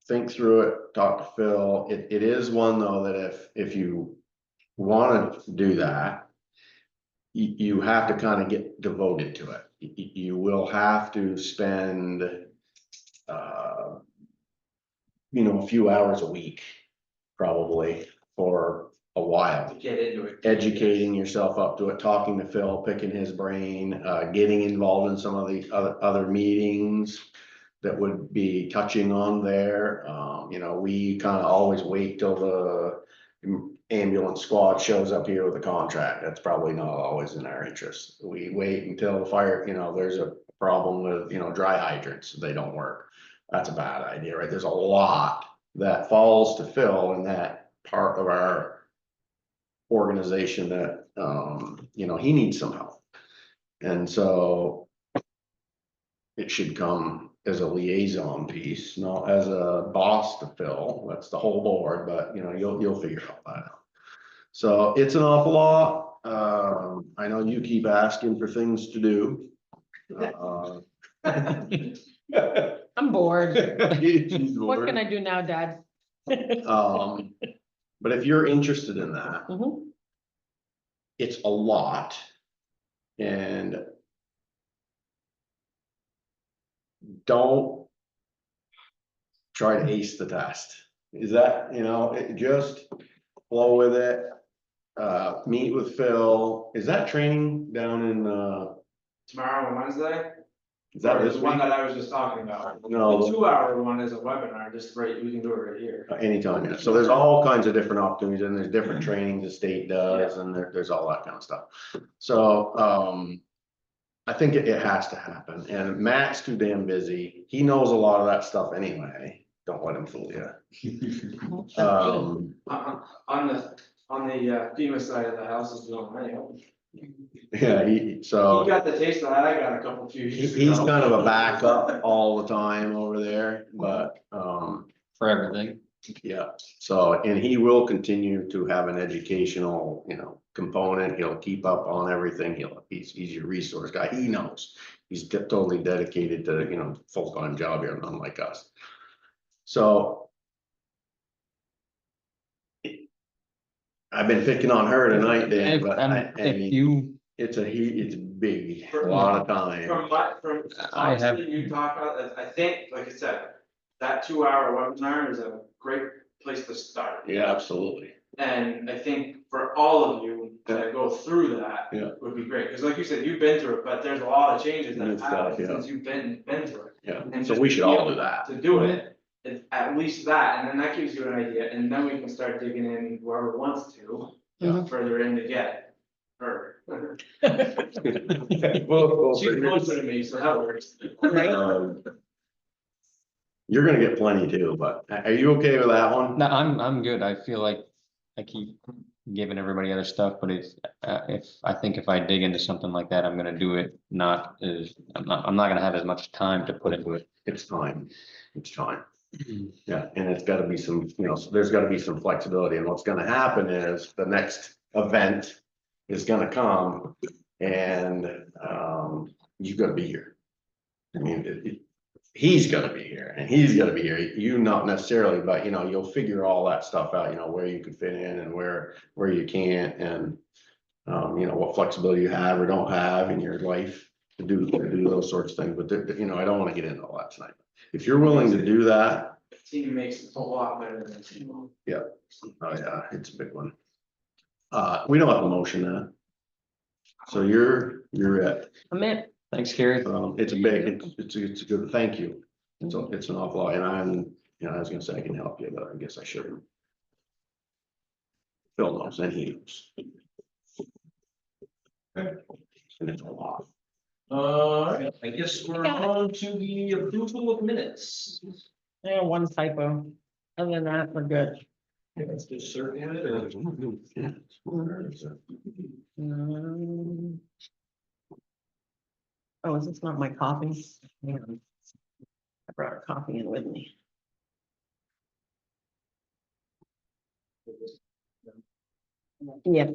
Think through it, talk to Phil. It is one though, that if you wanna do that, you have to kind of get devoted to it. You will have to spend, a few hours a week, probably, for a while. Get into it. Educating yourself up to it, talking to Phil, picking his brain, getting involved in some of the other meetings that would be touching on there. We kind of always wait till the ambulance squad shows up here with a contract. That's probably not always in our interest. We wait until the fire, there's a problem with, dry hydrants, they don't work. That's a bad idea, right? There's a lot that falls to Phil in that part of our organization that, you know, he needs some help. And so it should come as a liaison piece, not as a boss to fill. That's the whole board, but you know, you'll figure all that out. So it's an awful lot. I know you keep asking for things to do. I'm bored. She's What bored. can I do now, Dad? But if you're interested in that, Mhm. it's a lot. And don't try to ace the test. Is that, you know, just flow with it. Meet with Phil. Is that training down in, Tomorrow and Wednesday, is that or this the one week? that I was just talking about. No. The 2 hour one is a webinar, just right, we can do it right here. Anytime, yeah. So there's all kinds of different opportunities and there's different trainings the state does and there's all that kind of stuff. So, I think it has to happen and Matt's too damn busy. He knows a lot of that stuff anyway. Don't let him fool you. On the FEMA side of the house is doing my. Yeah, He so got the taste of that, I got a couple few years ago. he's kind of a backup all the time over there, but, For everything. yeah, so, and he will continue to have an educational, you know, component. He'll keep up on everything. He's your resource guy. He knows. He's totally dedicated to, you know, full-time job here, unlike us. So I've been picking on her tonight, Dan, but I If mean, you, it's big, a lot of time. From I have- honestly, you talk about, I think, like I said, that 2 hour webinar is a great place to start. Yeah, absolutely. And I think for all of you to go through that Yeah. would be great, because like you said, you've been through it, but there's a lot of changes that New have stuff, happened yeah. since you've been through it. Yeah, And so just we to should be all able do that. To do it, at least that, and then that gives you an idea, and then we can start digging in whoever wants to, Mhm. further in to get her. Well, She's closer to me, so that works. You're gonna get plenty too, but are you okay with that one? no, I'm good. I feel like I keep giving everybody other stuff, but it's, if I dig into something like that, I'm gonna do it, I'm not gonna have as much time to put into it. It's time. Yeah, and it's gotta be some, you know, there's gotta be some flexibility, and what's gonna happen is the next event is gonna come and, you gotta be here. I mean, he's gonna be here and he's gonna be here, you not necessarily, but you know, you'll figure all that stuff out, you know, where you could fit in and where you can't, and you know, what flexibility you have or don't have in your life to do those sorts of things, but you know, I don't wanna get into all that tonight. If you're willing to do that, Team makes it a lot better than a team. oh yeah, it's a big one. We don't have a motion now. So you're it. I'm it. Thanks, Carrie. It's a big, it's a good, thank you. It's an awful lot, and you know, I was gonna say I can help you, but I guess I shouldn't. Phil knows and he knows. And it's a lot. Alright, I guess we're on to the approval of minutes. Yeah, one typo. Other than that, we're good. Let's just circle it or. Yeah. Where is it? Oh, is this not my copy? Hang on. I brought a copy in with me. Yeah,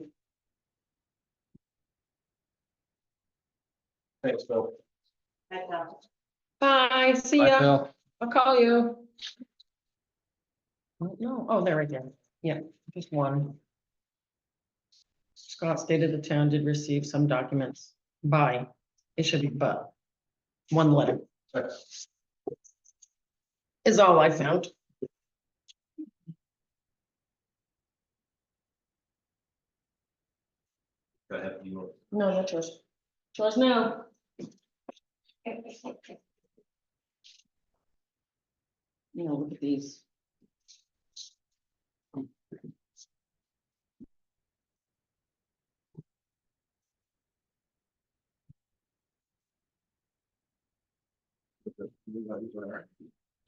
Thanks, Bill. bye, see Bye, ya. Phil. I'll call you. No, oh, they're right there. Yeah, just one. Scott stated the town did receive some documents by, it should be but. One letter is all I found. Go ahead, you. No, that's yours. Yours now. You know, look at these.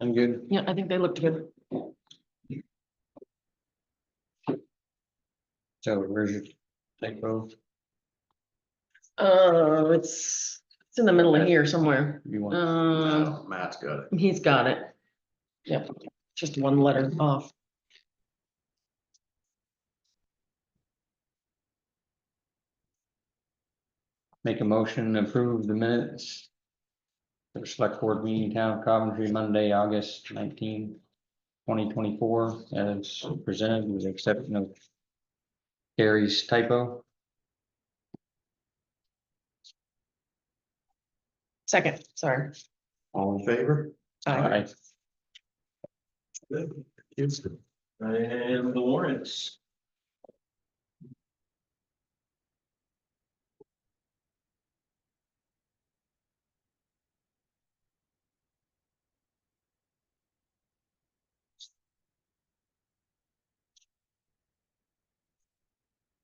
I'm good. Yeah, I think they looked good. So where's your typo? It's in the middle of here somewhere. You want, No, Matt's got it. He's got it. Yep, just one letter off. make a motion to approve the minutes. For the select board meeting, town of Coventry, Monday, August 19, 2024, as presented with the exception of Gary's typo. Second, sorry. All in favor? Aye. And the warrants.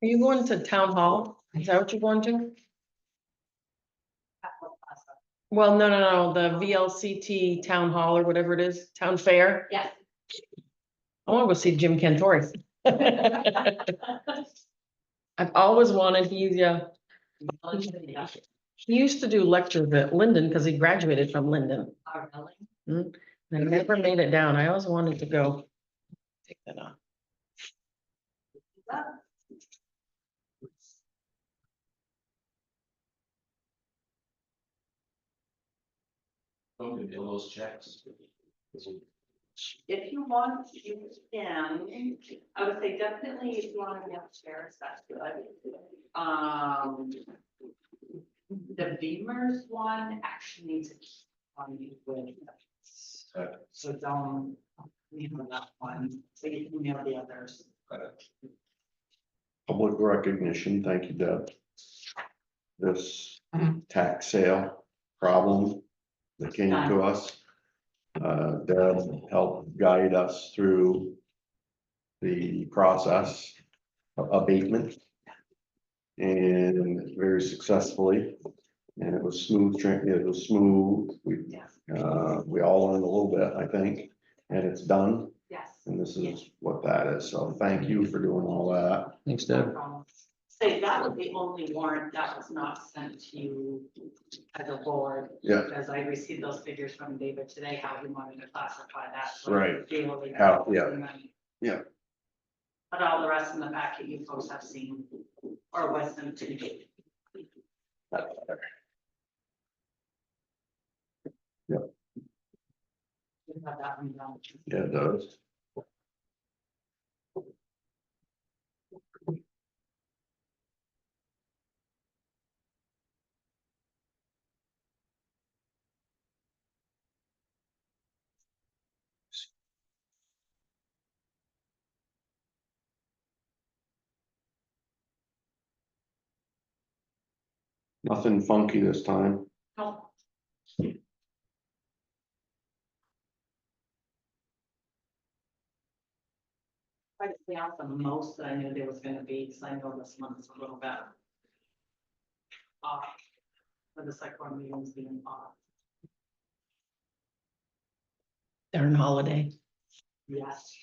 Are you going to town hall? Is that what you're going to? Well, no, the VLCT town hall or whatever it is, town fair. Yes. I want to go see Jim Cantori. I've always wanted, he used to do lectures at Linden because he graduated from Linden. I never made it down. I always wanted to go. Take that off. Don't do those checks. If you want, you can, I would say definitely if you want to be upstairs, that's good. The Beamer's one actually needs a key on you with. So don't leave that one, so you can mail the others. Public recognition, thank you, Deb. This tax sale problem that came to us. Deb helped guide us through the process of abatement. And very successfully, and it was smooth, it was smooth, we all learned a little bit, I think, and it's done. Yes. And this is what that is, so thank you for doing all that. Thanks, Deb. Say that was the only warrant that was not sent to you as a board. Yeah. Because I received those figures from David today, how he wanted to classify that. so Right. be able to- How, yeah. But all the rest in the packet you folks have seen or was sent to you. Yep. You have that one done. Yeah, it does. Nothing funky this time. No. Quite the out the most that I knew there was gonna be, because I know this month's a little bit off. For the select board meetings being off. Darn holiday. Yes.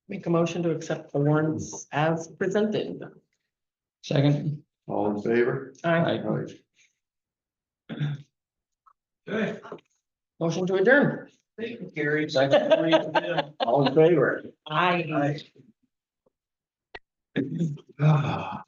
Make a motion to accept the warrants as presented. Second. All in favor? Aye. Okay. Motion to adjourn. Thank you, Gary. All in favor? Aye. Ah.